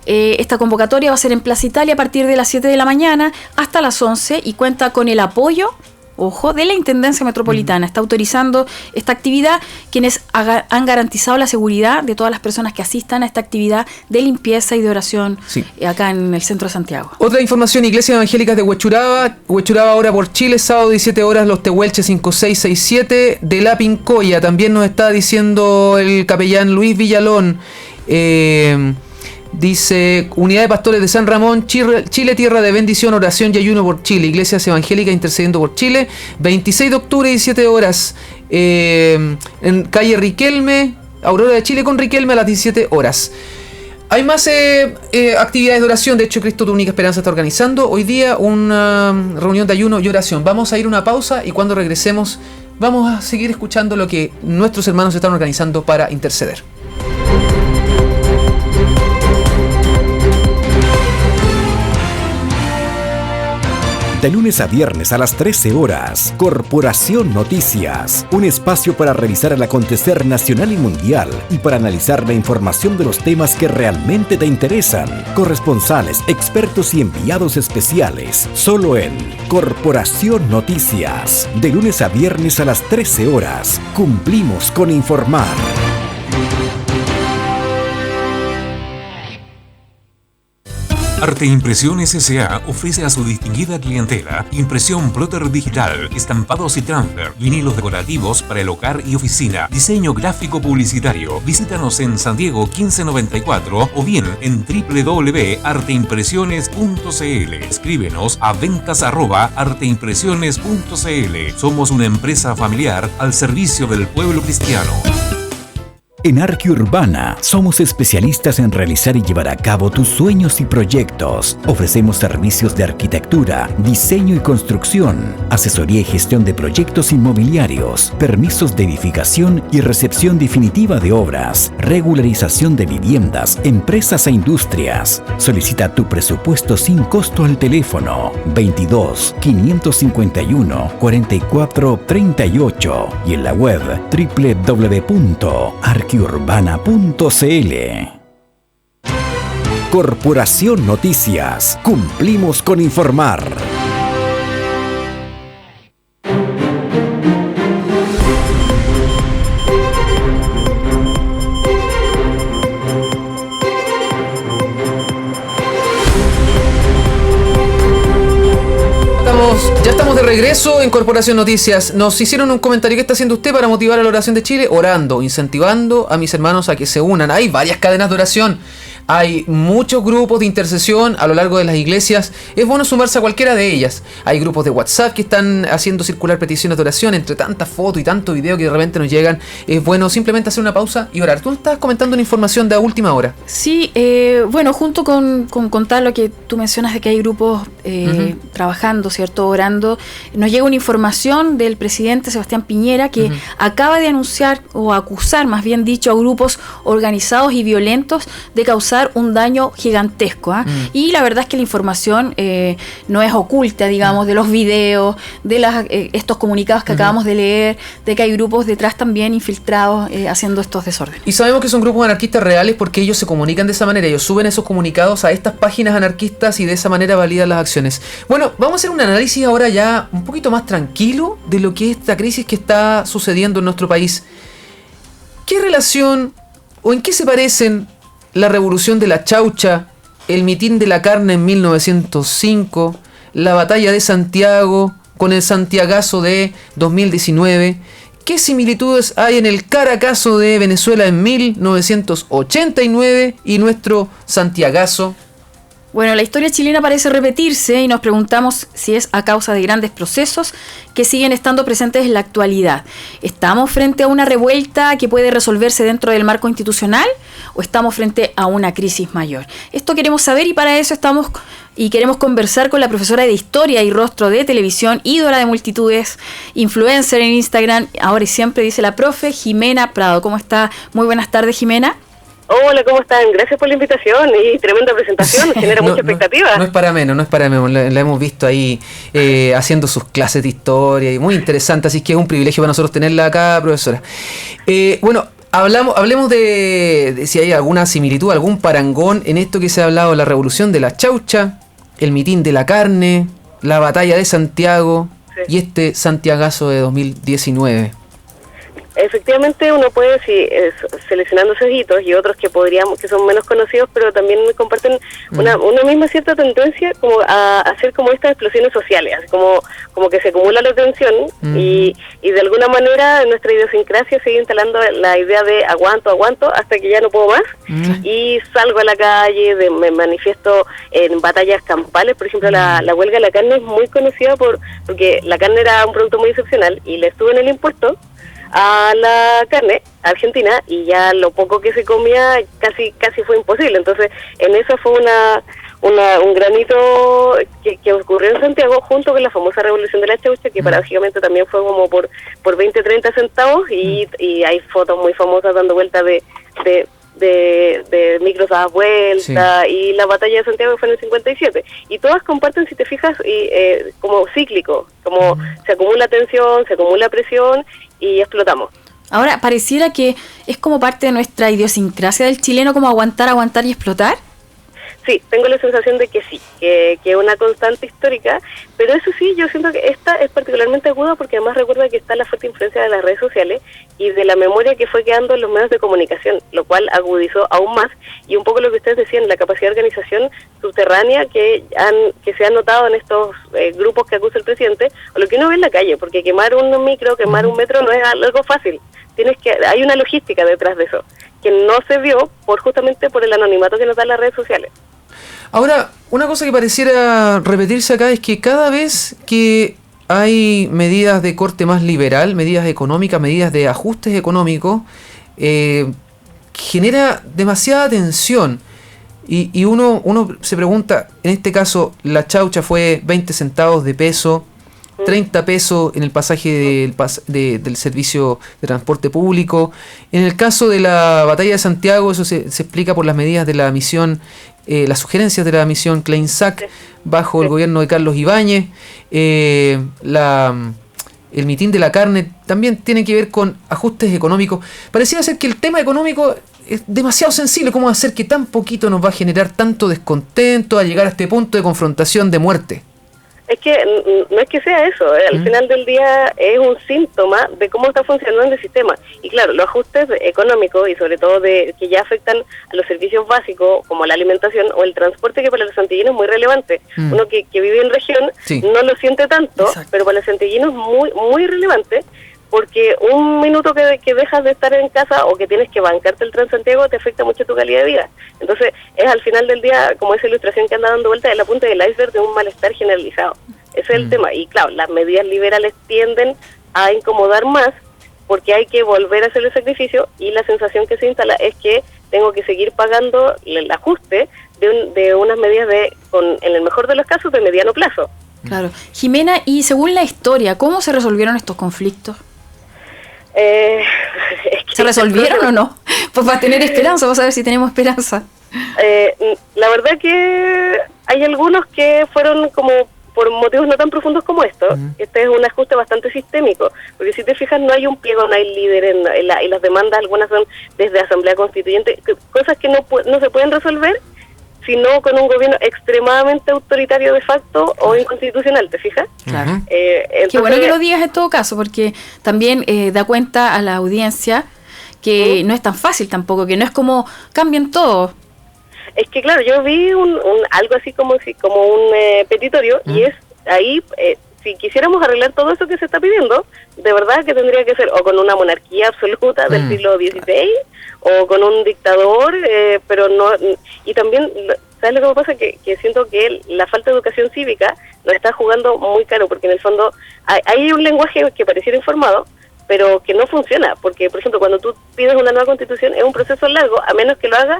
Speaker 2: Esta convocatoria va a ser en Plaza Italia a partir de las 7 de la mañana hasta las 11 y cuenta con el apoyo, ojo, de la Intendencia Metropolitana. Está autorizando esta actividad, quienes han garantizado la seguridad de todas las personas que asistan a esta actividad de limpieza y de oración acá en el centro de Santiago.
Speaker 1: Otra información, Iglesias Evangélicas de Huechuraba ahora por Chile, sábado 17 horas, Los Tehuelches 5667 de La Pincoya. También nos está diciendo el capellán Luis Villalón. Dice, Unidad de Pastores de San Ramón, Chile, tierra de bendición, oración y ayuno por Chile. Iglesias Evangélicas intercediendo por Chile. 26 de octubre, 17 horas. En calle Riquelme, Aurora de Chile con Riquelme a las 17 horas. Hay más actividades de oración. De hecho, Cristo tu única esperanza está organizando hoy día una reunión de ayuno y oración. Vamos a ir a una pausa y cuando regresemos vamos a seguir escuchando lo que nuestros hermanos están organizando para interceder.
Speaker 3: De lunes a viernes a las 13 horas, Corporación Noticias, un espacio para revisar el acontecer nacional y mundial y para analizar la información de los temas que realmente te interesan. Corresponsales, expertos y enviados especiales, solo en Corporación Noticias. De lunes a viernes a las 13 horas, cumplimos con informar.
Speaker 5: Arte Impresiones S.A. ofrece a su distinguida clientela impresión plotter digital, estampados y transfer, vinilos decorativos para el hogar y oficina, diseño gráfico publicitario. Visítanos en San Diego 1594 o bien en www.arteimpresiones.cl. Escríbenos a ventas@arteimpresiones.cl. Somos una empresa familiar al servicio del pueblo cristiano.
Speaker 3: En Arquiurbana somos especialistas en realizar y llevar a cabo tus sueños y proyectos. Ofrecemos servicios de arquitectura, diseño y construcción, asesoría y gestión de proyectos inmobiliarios, permisos de edificación y recepción definitiva de obras, regularización de viviendas, empresas e industrias. Solicita tu presupuesto sin costo al teléfono 22 551 44 38 y en la web www.arquiurbana.cl. Corporación Noticias. Cumplimos con informar.
Speaker 1: Ya estamos de regreso en Corporación Noticias. Nos hicieron un comentario: ¿qué está haciendo usted para motivar a la oración de Chile? Orando, incentivando a mis hermanos a que se unan. Hay varias cadenas de oración. Hay muchos grupos de intercesión a lo largo de las iglesias. Es bueno sumarse a cualquiera de ellas. Hay grupos de WhatsApp que están haciendo circular peticiones de oración. Entre tantas fotos y tantos videos que de repente nos llegan, es bueno simplemente hacer una pausa y orar. Tú estabas comentando una información de última hora.
Speaker 2: Sí, bueno, junto con contar lo que tú mencionas de que hay grupos trabajando, ¿cierto? Orando, nos llega una información del presidente Sebastián Piñera que acaba de anunciar, o acusar más bien dicho, a grupos organizados y violentos de causar un daño gigantesco. Y la verdad es que la información no es oculta, digamos, de los videos, de estos comunicados que acabamos de leer, de que hay grupos detrás también infiltrados haciendo estos desórdenes.
Speaker 1: Y sabemos que son grupos anarquistas reales porque ellos se comunican de esa manera, ellos suben esos comunicados a estas páginas anarquistas y de esa manera validan las acciones. Bueno, vamos a hacer un análisis ahora ya un poquito más tranquilo de lo que es esta crisis que está sucediendo en nuestro país. ¿Qué relación o en qué se parecen la revolución de la chaucha, el mitin de la carne en 1905, la batalla de Santiago con el Santiagazo de 2019? ¿Qué similitudes hay en el Caracazo de Venezuela en 1989 y nuestro Santiagazo?
Speaker 2: Bueno, la historia chilena parece repetirse y nos preguntamos si es a causa de grandes procesos que siguen estando presentes en la actualidad. ¿Estamos frente a una revuelta que puede resolverse dentro del marco institucional o estamos frente a una crisis mayor? Esto queremos saber y para eso estamos y queremos conversar con la profesora de Historia y Rostro de Televisión, ídola de multitudes, influencer en Instagram, ahora y siempre, dice la profe Jimena Prado. ¿Cómo está? Muy buenas tardes, Jimena.
Speaker 6: Hola, ¿cómo están? Gracias por la invitación y tremenda presentación, genera mucha expectativa.
Speaker 1: No es para menos, la hemos visto ahí haciendo sus clases de historia y muy interesante, así que es un privilegio para nosotros tenerla acá, profesora. Bueno, hablemos de si hay alguna similitud, algún parangón en esto que se ha hablado, la revolución de la chaucha, el mitin de la carne, la batalla de Santiago y este Santiagazo de 2019.
Speaker 6: Efectivamente, uno puede, seleccionando esos hitos y otros que son menos conocidos, pero también comparten una misma cierta tendencia como a hacer como estas explosiones sociales, así como que se acumula la tensión y de alguna manera en nuestra idiosincrasia sigue instalando la idea de aguanto hasta que ya no puedo más y salgo a la calle, me manifiesto en batallas campales. Por ejemplo, la huelga de la carne es muy conocida porque la carne era un producto muy excepcional y le estuvo en el impuesto a la carne argentina y ya lo poco que se comía casi fue imposible. Entonces en eso fue un granito que ocurrió en Santiago junto con la famosa revolución de la chaucha, que paradójicamente también fue como por 20-30 centavos y hay fotos muy famosas dando vuelta de micros a vuelta, y la batalla de Santiago fue en el 57 y todas comparten, si te fijas, como cíclico, como se acumula tensión, se acumula presión y explotamos.
Speaker 2: Ahora, pareciera que es como parte de nuestra idiosincrasia del chileno, como aguantar y explotar.
Speaker 6: Sí, tengo la sensación de que sí, que es una constante histórica, pero eso sí, yo siento que esta es particularmente aguda porque además recuerda que está la fuerte influencia de las redes sociales y de la memoria que fue quedando en los medios de comunicación, lo cual agudizó aún más, y un poco lo que ustedes decían, la capacidad de organización subterránea que se ha notado en estos grupos que acusa el presidente, o lo que uno ve en la calle, porque quemar un micro, quemar un metro no es algo fácil, hay una logística detrás de eso, que no se vio justamente por el anonimato que nos dan las redes sociales.
Speaker 1: Ahora, una cosa que pareciera repetirse acá es que cada vez que hay medidas de corte más liberal, medidas económicas, medidas de ajustes económicos, genera demasiada tensión. Y uno se pregunta, en este caso, la chaucha fue 20 centavos de peso, 30 pesos en el pasaje del servicio de transporte público. En el caso de la batalla de Santiago, eso se explica por las medidas de la misión, las sugerencias de la misión Klein-Sack bajo el gobierno de Carlos Ibáñez. El mitin de la carne también tiene que ver con ajustes económicos. Pareciera ser que el tema económico es demasiado sensible. ¿Cómo hacer que tan poquito nos va a generar tanto descontento a llegar a este punto de confrontación de muerte?
Speaker 6: Es que no es que sea eso, al final del día es un síntoma de cómo está funcionando el sistema. Y claro, los ajustes económicos y sobre todo que ya afectan a los servicios básicos como la alimentación o el transporte, que para los santiaguinos es muy relevante. Uno que vive en región no lo siente tanto, exacto, pero para los santiaguinos es muy, muy relevante, porque un minuto que dejas de estar en casa o que tienes que bancarte el Transantiago te afecta mucho tu calidad de vida. Entonces es al final del día, como esa ilustración que anda dando vuelta, es la punta del iceberg de un malestar generalizado. Ese es el tema. Y claro, las medidas liberales tienden a incomodar más porque hay que volver a hacer el sacrificio, y la sensación que se instala es que tengo que seguir pagando el ajuste de unas medidas en el mejor de los casos, de mediano plazo.
Speaker 2: Claro. Jimena, y según la historia, ¿cómo se resolvieron estos conflictos? ¿Se resolvieron o no? Pues para tener esperanza, vamos a ver si tenemos esperanza.
Speaker 6: La verdad que hay algunos que fueron como por motivos no tan profundos como estos. Este es un ajuste bastante sistémico, porque si te fijas no hay un pliego, no hay líder y las demandas, algunas son desde Asamblea Constituyente, cosas que no se pueden resolver sino con un gobierno extremadamente autoritario de facto o inconstitucional, ¿te fijas?
Speaker 2: Claro. Qué bueno que lo digas en todo caso, porque también da cuenta a la audiencia que no es tan fácil tampoco, que no es como cambien todo.
Speaker 6: Es que claro, yo vi algo así como un petitorio, y es ahí, si quisiéramos arreglar todo eso que se está pidiendo, de verdad que tendría que ser o con una monarquía absoluta del siglo XVI, o con un dictador, pero no. Y también, ¿sabes lo que me pasa? Que siento que la falta de educación cívica nos está jugando muy caro, porque en el fondo hay un lenguaje que pareciera informado, pero que no funciona, porque por ejemplo cuando tú pides una nueva constitución es un proceso largo, a menos que lo haga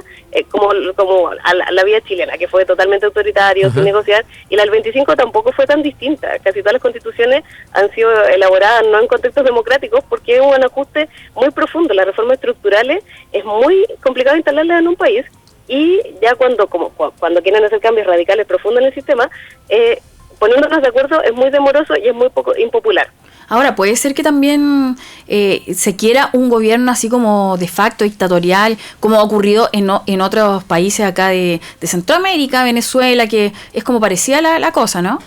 Speaker 6: como a la vía chilena, que fue totalmente autoritario, sin negociar, y la del 25 tampoco fue tan distinta. Casi todas las constituciones han sido elaboradas no en contextos democráticos, porque es un ajuste muy profundo. Las reformas estructurales es muy complicado instalarlas en un país, y ya cuando quieren hacer cambios radicales profundos en el sistema, poniéndonos de acuerdo es muy demoroso y es muy poco impopular.
Speaker 2: Ahora, puede ser que también se quiera un gobierno así como de facto dictatorial, como ha ocurrido en otros países acá de Centroamérica, Venezuela, que es como parecida la cosa, ¿no?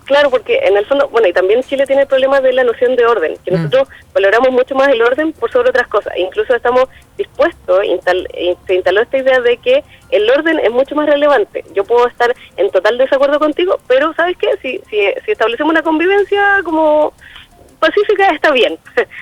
Speaker 6: Claro, porque en el fondo, bueno, y también Chile tiene problemas de la noción de orden, que nosotros valoramos mucho más el orden por sobre otras cosas. Incluso estamos dispuestos, se instaló esta idea de que el orden es mucho más relevante. Yo puedo estar en total desacuerdo contigo, pero ¿sabes qué? Si establecemos una convivencia como pacífica, está bien,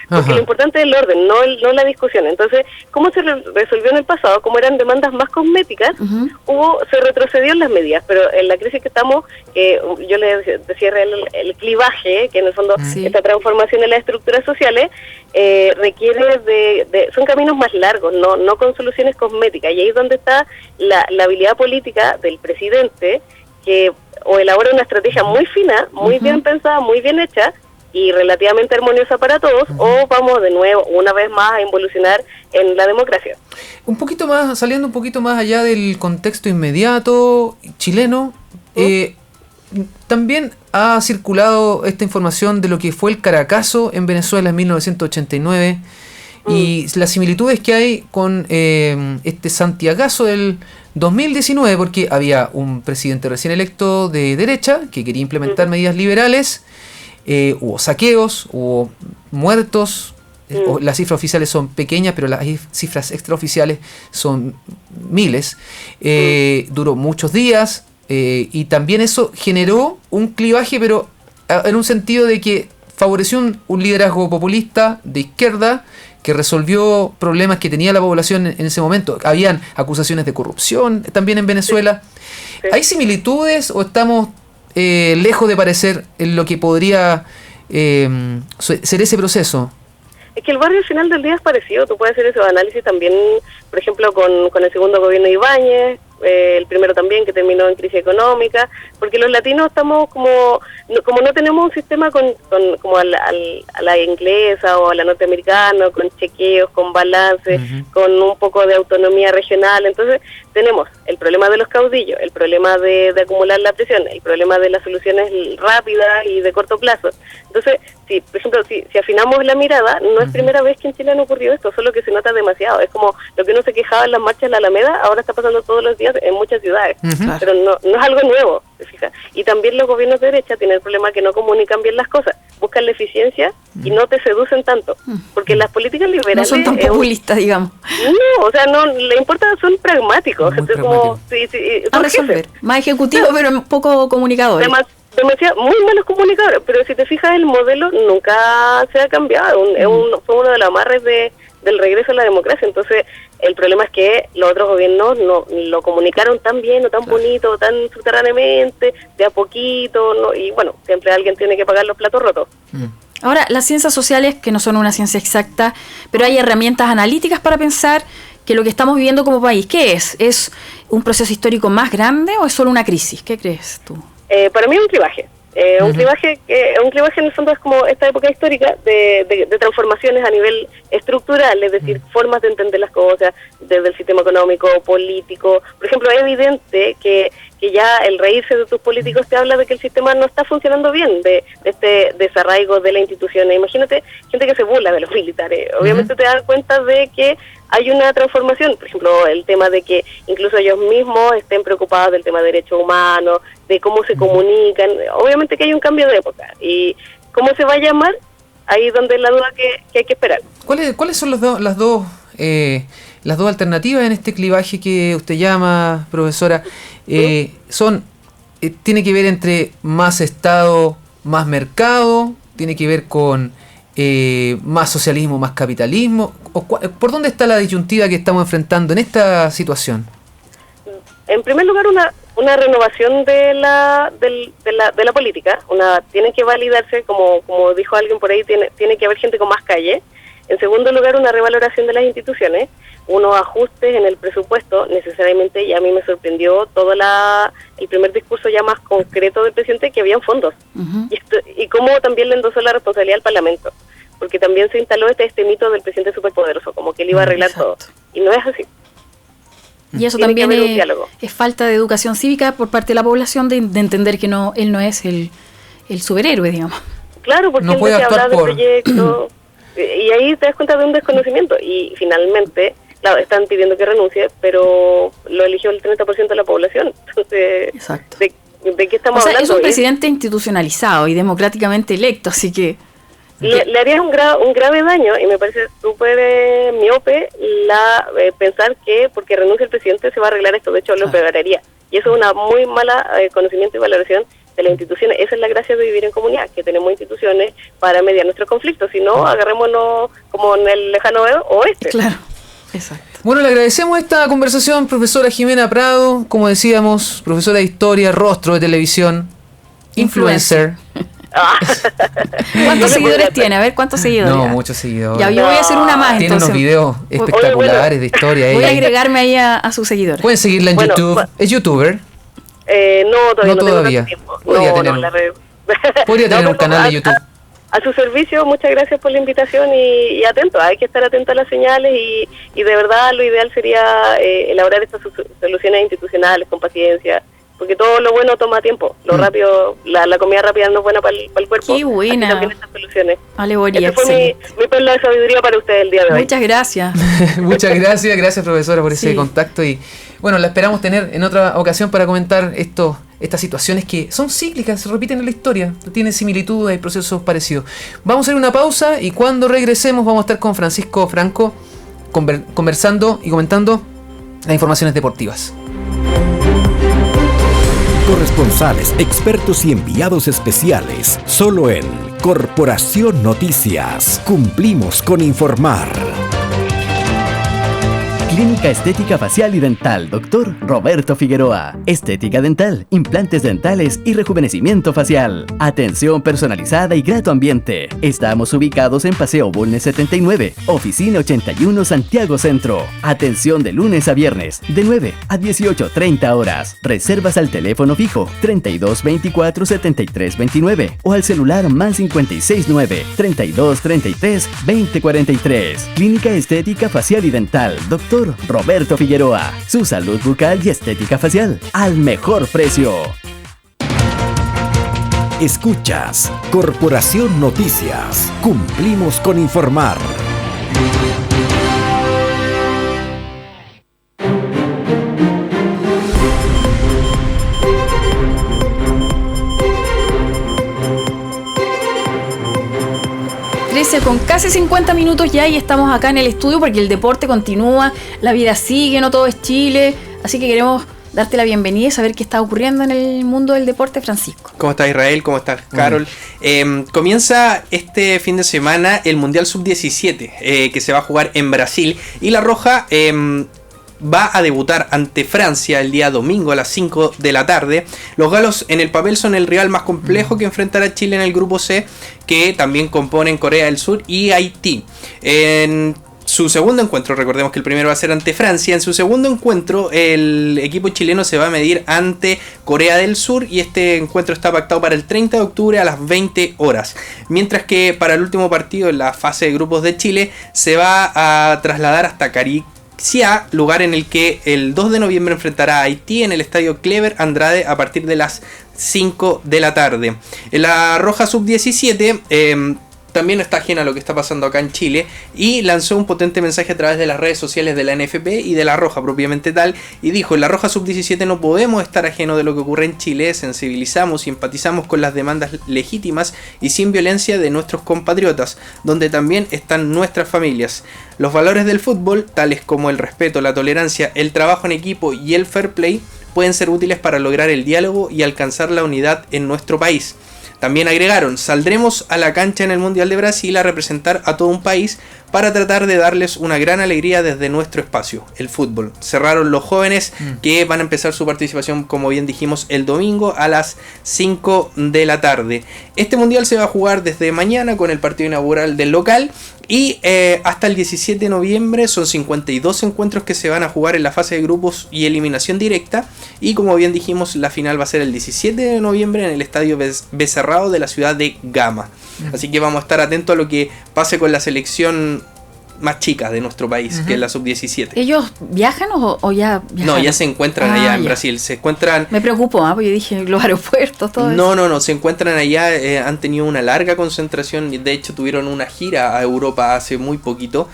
Speaker 6: porque lo importante es el orden, no la discusión. Entonces, ¿cómo se resolvió en el pasado? Como eran demandas más cosméticas, se retrocedió en las medidas, pero en la crisis que estamos, yo le decía el clivaje, que en el fondo esta transformación en las estructuras sociales requiere son caminos más largos, no con soluciones cosméticas, y ahí es donde está la habilidad política del presidente, que o elabora una estrategia muy fina, muy bien pensada, muy bien hecha, y relativamente armoniosa para todos, o vamos de nuevo, una vez más, a involucionar en la democracia.
Speaker 1: Saliendo un poquito más allá del contexto inmediato chileno, también ha circulado esta información de lo que fue el Caracazo en Venezuela en 1989, Y las similitudes que hay con este Santiagazo del 2019, porque había un presidente recién electo de derecha que quería implementar medidas liberales, hubo saqueos, hubo muertos, las cifras oficiales son pequeñas, pero las cifras extraoficiales son miles, duró muchos días, y también eso generó un clivaje, pero en un sentido de que favoreció un liderazgo populista de izquierda que resolvió problemas que tenía la población en ese momento. Habían acusaciones de corrupción también en Venezuela. Sí. ¿Hay similitudes o estamos lejos de parecer en lo que podría ser ese proceso?
Speaker 6: Es que el barrio al final del día es parecido. Tú puedes hacer ese análisis también, por ejemplo, con el segundo gobierno de Ibáñez, el primero también, que terminó en crisis económica, porque los latinos estamos como no tenemos un sistema como a la inglesa o a la norteamericana, con chequeos, con balance, con un poco de autonomía regional. Entonces tenemos el problema de los caudillos, el problema de acumular la presión, el problema de las soluciones rápidas y de corto plazo. Entonces, si, por ejemplo, si afinamos la mirada, no es primera vez que en Chile no ocurrió esto, solo que se nota demasiado. Es como lo que uno se quejaba en las marchas de la Alameda, ahora está pasando todos los días en muchas ciudades, pero no es algo nuevo, ¿se fija? Y también los gobiernos de derecha tienen el problema que no comunican bien las cosas, buscan la eficiencia y no te seducen tanto, porque las políticas liberales
Speaker 2: no son tan populistas, digamos.
Speaker 6: No, o sea, no le importa, son pragmáticos, como
Speaker 2: a resolver, más ejecutivo, pero un poco comunicador.
Speaker 6: Muy malos comunicadores, pero si te fijas, el modelo nunca se ha cambiado, fue uno de los amarres del regreso a la democracia. Entonces el problema es que los otros gobiernos no lo comunicaron tan bien o tan bonito, tan subterráneamente, de a poquito, ¿no? Y bueno, siempre alguien tiene que pagar los platos rotos.
Speaker 2: Ahora, las ciencias sociales, que no son una ciencia exacta, pero hay herramientas analíticas para pensar que lo que estamos viviendo como país, ¿qué es? ¿Es un proceso histórico más grande o es solo una crisis? ¿Qué crees tú?
Speaker 6: Para mí es un clivaje. Un clivaje en el fondo es como esta época histórica de transformaciones a nivel estructural, es decir, formas de entender las cosas desde el sistema económico, político. Por ejemplo, es evidente que ya el reírse de tus políticos te habla de que el sistema no está funcionando bien, de este desarraigo de las instituciones. Imagínate gente que se burla de los militares. Obviamente te das cuenta de que hay una transformación, por ejemplo, el tema de que incluso ellos mismos estén preocupados del tema de derechos humanos, de cómo se comunican. Obviamente que hay un cambio de época. Y cómo se va a llamar, ahí es donde la duda que hay que esperar.
Speaker 1: ¿Cuáles son las dos alternativas en este clivaje que usted llama, profesora? Tiene que ver entre más Estado, más mercado, tiene que ver con más socialismo, más capitalismo. ¿Por dónde está la disyuntiva que estamos enfrentando en esta situación?
Speaker 6: En primer lugar, una renovación de la política. Tiene que validarse, como dijo alguien por ahí, tiene que haber gente con más calle. En segundo lugar, una revaloración de las instituciones, unos ajustes en el presupuesto necesariamente, y a mí me sorprendió todo el primer discurso ya más concreto del presidente, que habían fondos. Y cómo también le endosó la responsabilidad al Parlamento, porque también se instaló este mito del presidente superpoderoso, como que él iba a arreglar todo. Y no es así.
Speaker 2: Y eso también es falta de educación cívica por parte de la población, de entender que él no es el superhéroe, digamos.
Speaker 6: Claro, porque
Speaker 1: no
Speaker 6: él
Speaker 1: puede
Speaker 6: hablar de proyectos, y ahí te das cuenta de un desconocimiento, y finalmente, claro, están pidiendo que renuncie, pero lo eligió el 30% de la población. Entonces,
Speaker 2: exacto.
Speaker 6: ¿De qué estamos hablando?
Speaker 2: Es un presidente institucionalizado y democráticamente electo, así que
Speaker 6: le haría un grave daño, y me parece súper miope pensar que porque renuncia el presidente se va a arreglar esto. De hecho, lo empeoraría, y eso es una muy mala conocimiento y valoración de las instituciones. Esa es la gracia de vivir en comunidad, que tenemos instituciones para mediar nuestros conflictos. Si no, agarrémonos como en el lejano oeste.
Speaker 2: Claro, exacto.
Speaker 1: Bueno, le agradecemos esta conversación, profesora Jimena Prado, como decíamos, profesora de historia, rostro de televisión, influencer.
Speaker 2: ¿Cuántos seguidores tiene? A ver, ¿cuántos seguidores?
Speaker 1: No, muchos seguidores.
Speaker 2: Ya, yo voy a hacer una más.
Speaker 1: Tiene unos videos espectaculares de historia.
Speaker 2: Voy a agregarme ahí a sus seguidores.
Speaker 1: Pueden seguirla en YouTube. ¿Es youtuber?
Speaker 6: No, todavía.
Speaker 1: Podría tener un canal de YouTube.
Speaker 6: A su servicio, muchas gracias por la invitación y atento, hay que estar atento a las señales y de verdad lo ideal sería elaborar estas soluciones institucionales con paciencia, porque todo lo bueno toma tiempo, lo rápido, la comida rápida no es buena para el cuerpo.
Speaker 2: Qué buena.
Speaker 6: También estas soluciones.
Speaker 2: Alegoría,
Speaker 6: ese fue mi con la sabiduría para ustedes el día de hoy.
Speaker 2: Muchas gracias.
Speaker 1: Muchas gracias profesora por ese contacto y bueno, la esperamos tener en otra ocasión para comentar estas situaciones que son cíclicas, se repiten en la historia, tienen similitudes y procesos parecidos. Vamos a hacer una pausa y cuando regresemos vamos a estar con Francisco Franco conversando y comentando las informaciones deportivas.
Speaker 3: Corresponsales, expertos y enviados especiales, solo en Corporación Noticias. Cumplimos con informar.
Speaker 7: Clínica Estética Facial y Dental, Dr. Roberto Figueroa. Estética dental, implantes dentales y rejuvenecimiento facial. Atención personalizada y grato ambiente. Estamos ubicados en Paseo Bulnes 79, Oficina 81, Santiago Centro. Atención de lunes a viernes, de 9 a 18:30 horas. Reservas al teléfono fijo 32 24 73 29 o al celular más 569 32 33 20 43. Clínica Estética Facial y Dental, Dr. Roberto Figueroa. Su salud bucal y estética facial al mejor precio.
Speaker 3: Escuchas Corporación Noticias. Cumplimos con informar.
Speaker 2: Con casi 50 minutos ya y estamos acá en el estudio porque el deporte continúa, la vida sigue, no todo es Chile, así que queremos darte la bienvenida y saber qué está ocurriendo en el mundo del deporte, Francisco.
Speaker 8: ¿Cómo estás, Israel? ¿Cómo estás, Carol? Comienza este fin de semana el Mundial Sub-17 que se va a jugar en Brasil y La Roja va a debutar ante Francia el día domingo a las 5 de la tarde. Los galos en el papel son el rival más complejo que enfrentará Chile en el grupo C, que también componen Corea del Sur y Haití. En su segundo encuentro, recordemos que el primero va a ser ante Francia, en su segundo encuentro el equipo chileno se va a medir ante Corea del Sur y este encuentro está pactado para el 30 de octubre a las 20 horas. Mientras que para el último partido en la fase de grupos de Chile se va a trasladar hasta lugar en el que el 2 de noviembre enfrentará a Haití en el estadio Clever Andrade a partir de las 5 de la tarde. En la Roja Sub-17 también está ajena a lo que está pasando acá en Chile y lanzó un potente mensaje a través de las redes sociales de la NFP y de La Roja propiamente tal, y dijo: en La Roja Sub-17 no podemos estar ajenos de lo que ocurre en Chile, sensibilizamos y empatizamos con las demandas legítimas y sin violencia de nuestros compatriotas, donde también están nuestras familias. Los valores del fútbol, tales como el respeto, la tolerancia, el trabajo en equipo y el fair play, pueden ser útiles para lograr el diálogo y alcanzar la unidad en nuestro país. También agregaron: saldremos a la cancha en el Mundial de Brasil a representar a todo un país para tratar de darles una gran alegría desde nuestro espacio, el fútbol. Cerraron los jóvenes que van a empezar su participación, como bien dijimos, el domingo a las 5 de la tarde. Este Mundial se va a jugar desde mañana con el partido inaugural del local y hasta el 17 de noviembre son 52 encuentros que se van a jugar en la fase de grupos y eliminación directa, y como bien dijimos, la final va a ser el 17 de noviembre en el estadio Becerrado de la ciudad de Gama. Así que vamos a estar atentos a lo que pase con la selección más chica de nuestro país, que es la Sub-17.
Speaker 2: ¿Ellos viajan o ya viajan?
Speaker 8: No, ya se encuentran allá en Brasil. Se encuentran...
Speaker 2: Me preocupo, porque yo dije los aeropuertos, todo eso.
Speaker 8: No, se encuentran allá, han tenido una larga concentración, de hecho tuvieron una gira a Europa hace muy poquito,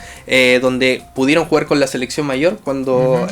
Speaker 8: donde pudieron jugar con la selección mayor cuando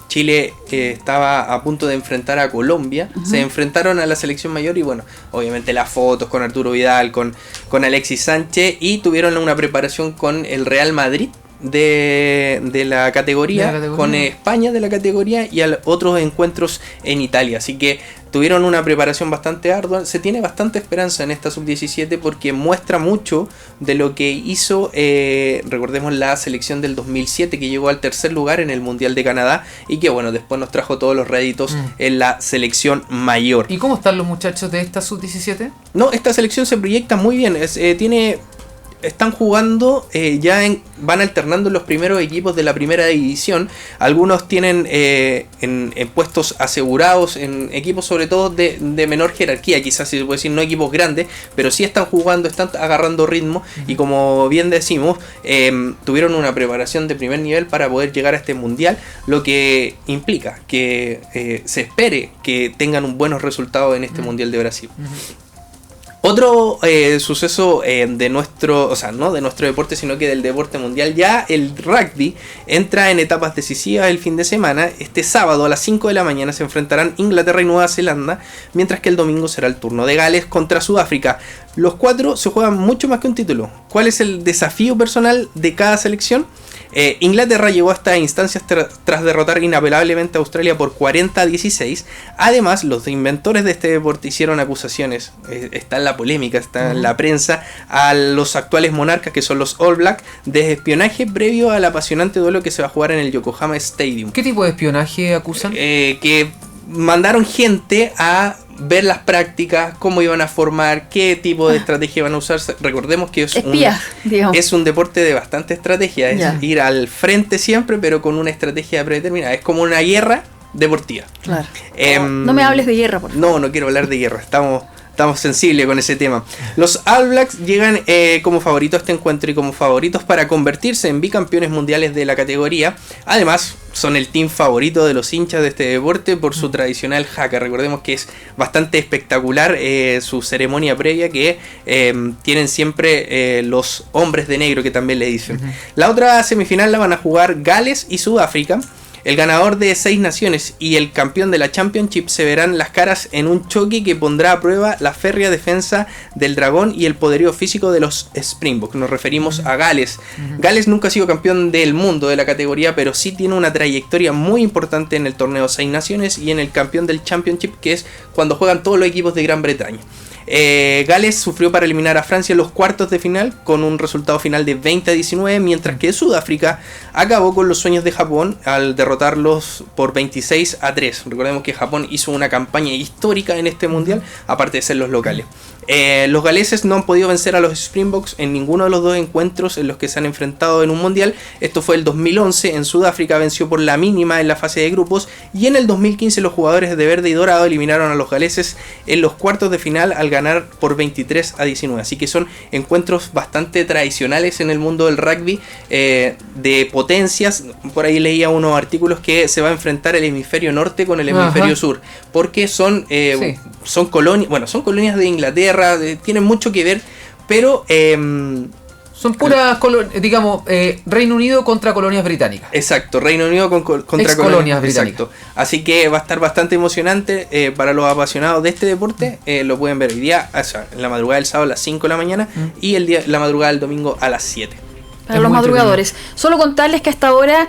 Speaker 8: Chile estaba a punto de enfrentar a Colombia. Se enfrentaron a la selección mayor y bueno, obviamente las fotos con Arturo Vidal, con Alexis Sánchez, y tuvieron una preparación con el Real Madrid de la categoría, con España de la categoría y otros encuentros en Italia. Así que tuvieron una preparación bastante ardua. Se tiene bastante esperanza en esta Sub-17 porque muestra mucho de lo que hizo, recordemos, la selección del 2007, que llegó al tercer lugar en el Mundial de Canadá y que bueno, después nos trajo todos los réditos en la selección mayor.
Speaker 1: ¿Y cómo están los muchachos de esta Sub-17?
Speaker 8: No, esta selección se proyecta muy bien. Están jugando, van alternando los primeros equipos de la primera división. Algunos tienen en puestos asegurados, en equipos sobre todo de menor jerarquía, quizás se puede decir, no equipos grandes, pero sí están jugando, están agarrando ritmo y como bien decimos, tuvieron una preparación de primer nivel para poder llegar a este mundial, lo que implica que se espere que tengan un buenos resultados en este mundial de Brasil. Otro suceso de nuestro, o sea, no de nuestro deporte, sino que del deporte mundial, ya el rugby entra en etapas decisivas el fin de semana. Este sábado a las 5 de la mañana se enfrentarán Inglaterra y Nueva Zelanda, mientras que el domingo será el turno de Gales contra Sudáfrica. Los 4 se juegan mucho más que un título. ¿Cuál es el desafío personal de cada selección? Inglaterra llegó a estas instancias tras derrotar inapelablemente a Australia por 40-16. Además, los inventores de este deporte hicieron acusaciones, está en la polémica, está en la prensa, a los actuales monarcas, que son los All Blacks, de espionaje previo al apasionante duelo que se va a jugar en el Yokohama Stadium.
Speaker 1: ¿Qué tipo de espionaje acusan?
Speaker 8: Que mandaron gente a ver las prácticas, cómo iban a formar, qué tipo de estrategia iban a usar. Recordemos que es un deporte de bastante estrategia, es ir al frente siempre, pero con una estrategia predeterminada. Es como una guerra deportiva.
Speaker 2: Claro. No me hables de guerra, por favor.
Speaker 8: No quiero hablar de guerra, estamos sensibles con ese tema. Los All Blacks llegan como favoritos a este encuentro y como favoritos para convertirse en bicampeones mundiales de la categoría. Además, son el team favorito de los hinchas de este deporte por su tradicional haka. Recordemos que es bastante espectacular su ceremonia previa que tienen siempre los hombres de negro, que también le dicen. La otra semifinal la van a jugar Gales y Sudáfrica. El ganador de 6 naciones y el campeón de la Championship se verán las caras en un choque que pondrá a prueba la férrea defensa del dragón y el poderío físico de los Springboks. Nos referimos a Gales. Gales nunca ha sido campeón del mundo de la categoría, pero sí tiene una trayectoria muy importante en el torneo 6 naciones y en el campeón del Championship, que es cuando juegan todos los equipos de Gran Bretaña. Gales sufrió para eliminar a Francia en los cuartos de final con un resultado final de 20-19, mientras que Sudáfrica acabó con los sueños de Japón al derrotarlos por 26-3. Recordemos que Japón hizo una campaña histórica en este mundial, aparte de ser los locales. Los galeses no han podido vencer a los Springboks en ninguno de los 2 encuentros en los que se han enfrentado en un mundial. Esto fue el 2011, en Sudáfrica venció por la mínima en la fase de grupos, y en el 2015 los jugadores de verde y dorado eliminaron a los galeses en los cuartos de final al ganar por 23-19. Así que son encuentros bastante tradicionales en el mundo del rugby, de potencias. Por ahí leía unos artículos que se va a enfrentar el hemisferio norte con el hemisferio sur, porque son colonias de Inglaterra, tienen mucho que ver, pero
Speaker 1: son puras digamos, Reino Unido contra colonias británicas.
Speaker 8: Exacto, Reino Unido contra colonias británicas. Exacto. Así que va a estar bastante emocionante para los apasionados de este deporte. Lo pueden ver hoy día, o sea, en la madrugada del sábado a las 5 de la mañana y la madrugada del domingo a las 7.
Speaker 2: Para los madrugadores. Solo contarles que hasta ahora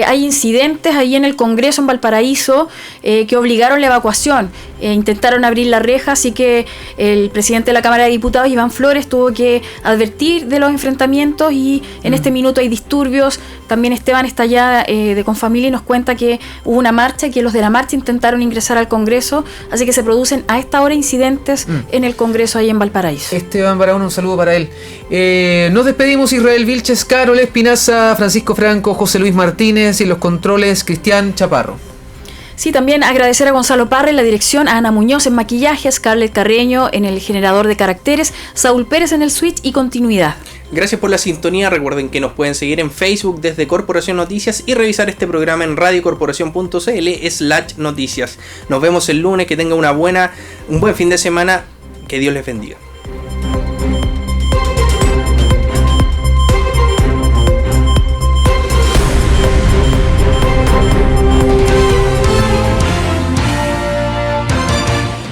Speaker 2: hay incidentes ahí en el Congreso en Valparaíso que obligaron la evacuación. Intentaron abrir la reja, así que el presidente de la Cámara de Diputados, Iván Flores, tuvo que advertir de los enfrentamientos y en este minuto hay disturbios. También Esteban está allá de Confamilia y nos cuenta que hubo una marcha y que los de la marcha intentaron ingresar al Congreso, así que se producen a esta hora incidentes en el Congreso ahí en Valparaíso.
Speaker 1: Esteban Barahona, un saludo para él. Nos despedimos. Israel Vilches, Carol Espinaza, Francisco Franco, José Luis Martínez y en los controles Cristian Chaparro.
Speaker 2: Sí, también agradecer a Gonzalo Parra en la dirección, a Ana Muñoz en maquillaje, a Scarlett Carreño en el generador de caracteres, Saúl Pérez en el switch y continuidad.
Speaker 8: Gracias por la sintonía. Recuerden que nos pueden seguir en Facebook desde Corporación Noticias y revisar este programa en radiocorporación.cl/noticias. Nos vemos el lunes. Que tenga un buen fin de semana. Que Dios les bendiga.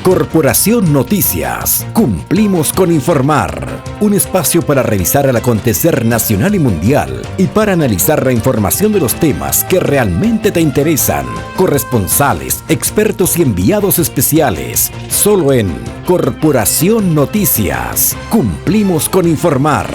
Speaker 3: Corporación Noticias. Cumplimos con informar. Un espacio para revisar el acontecer nacional y mundial y para analizar la información de los temas que realmente te interesan. Corresponsales, expertos y enviados especiales. Solo en Corporación Noticias. Cumplimos con informar.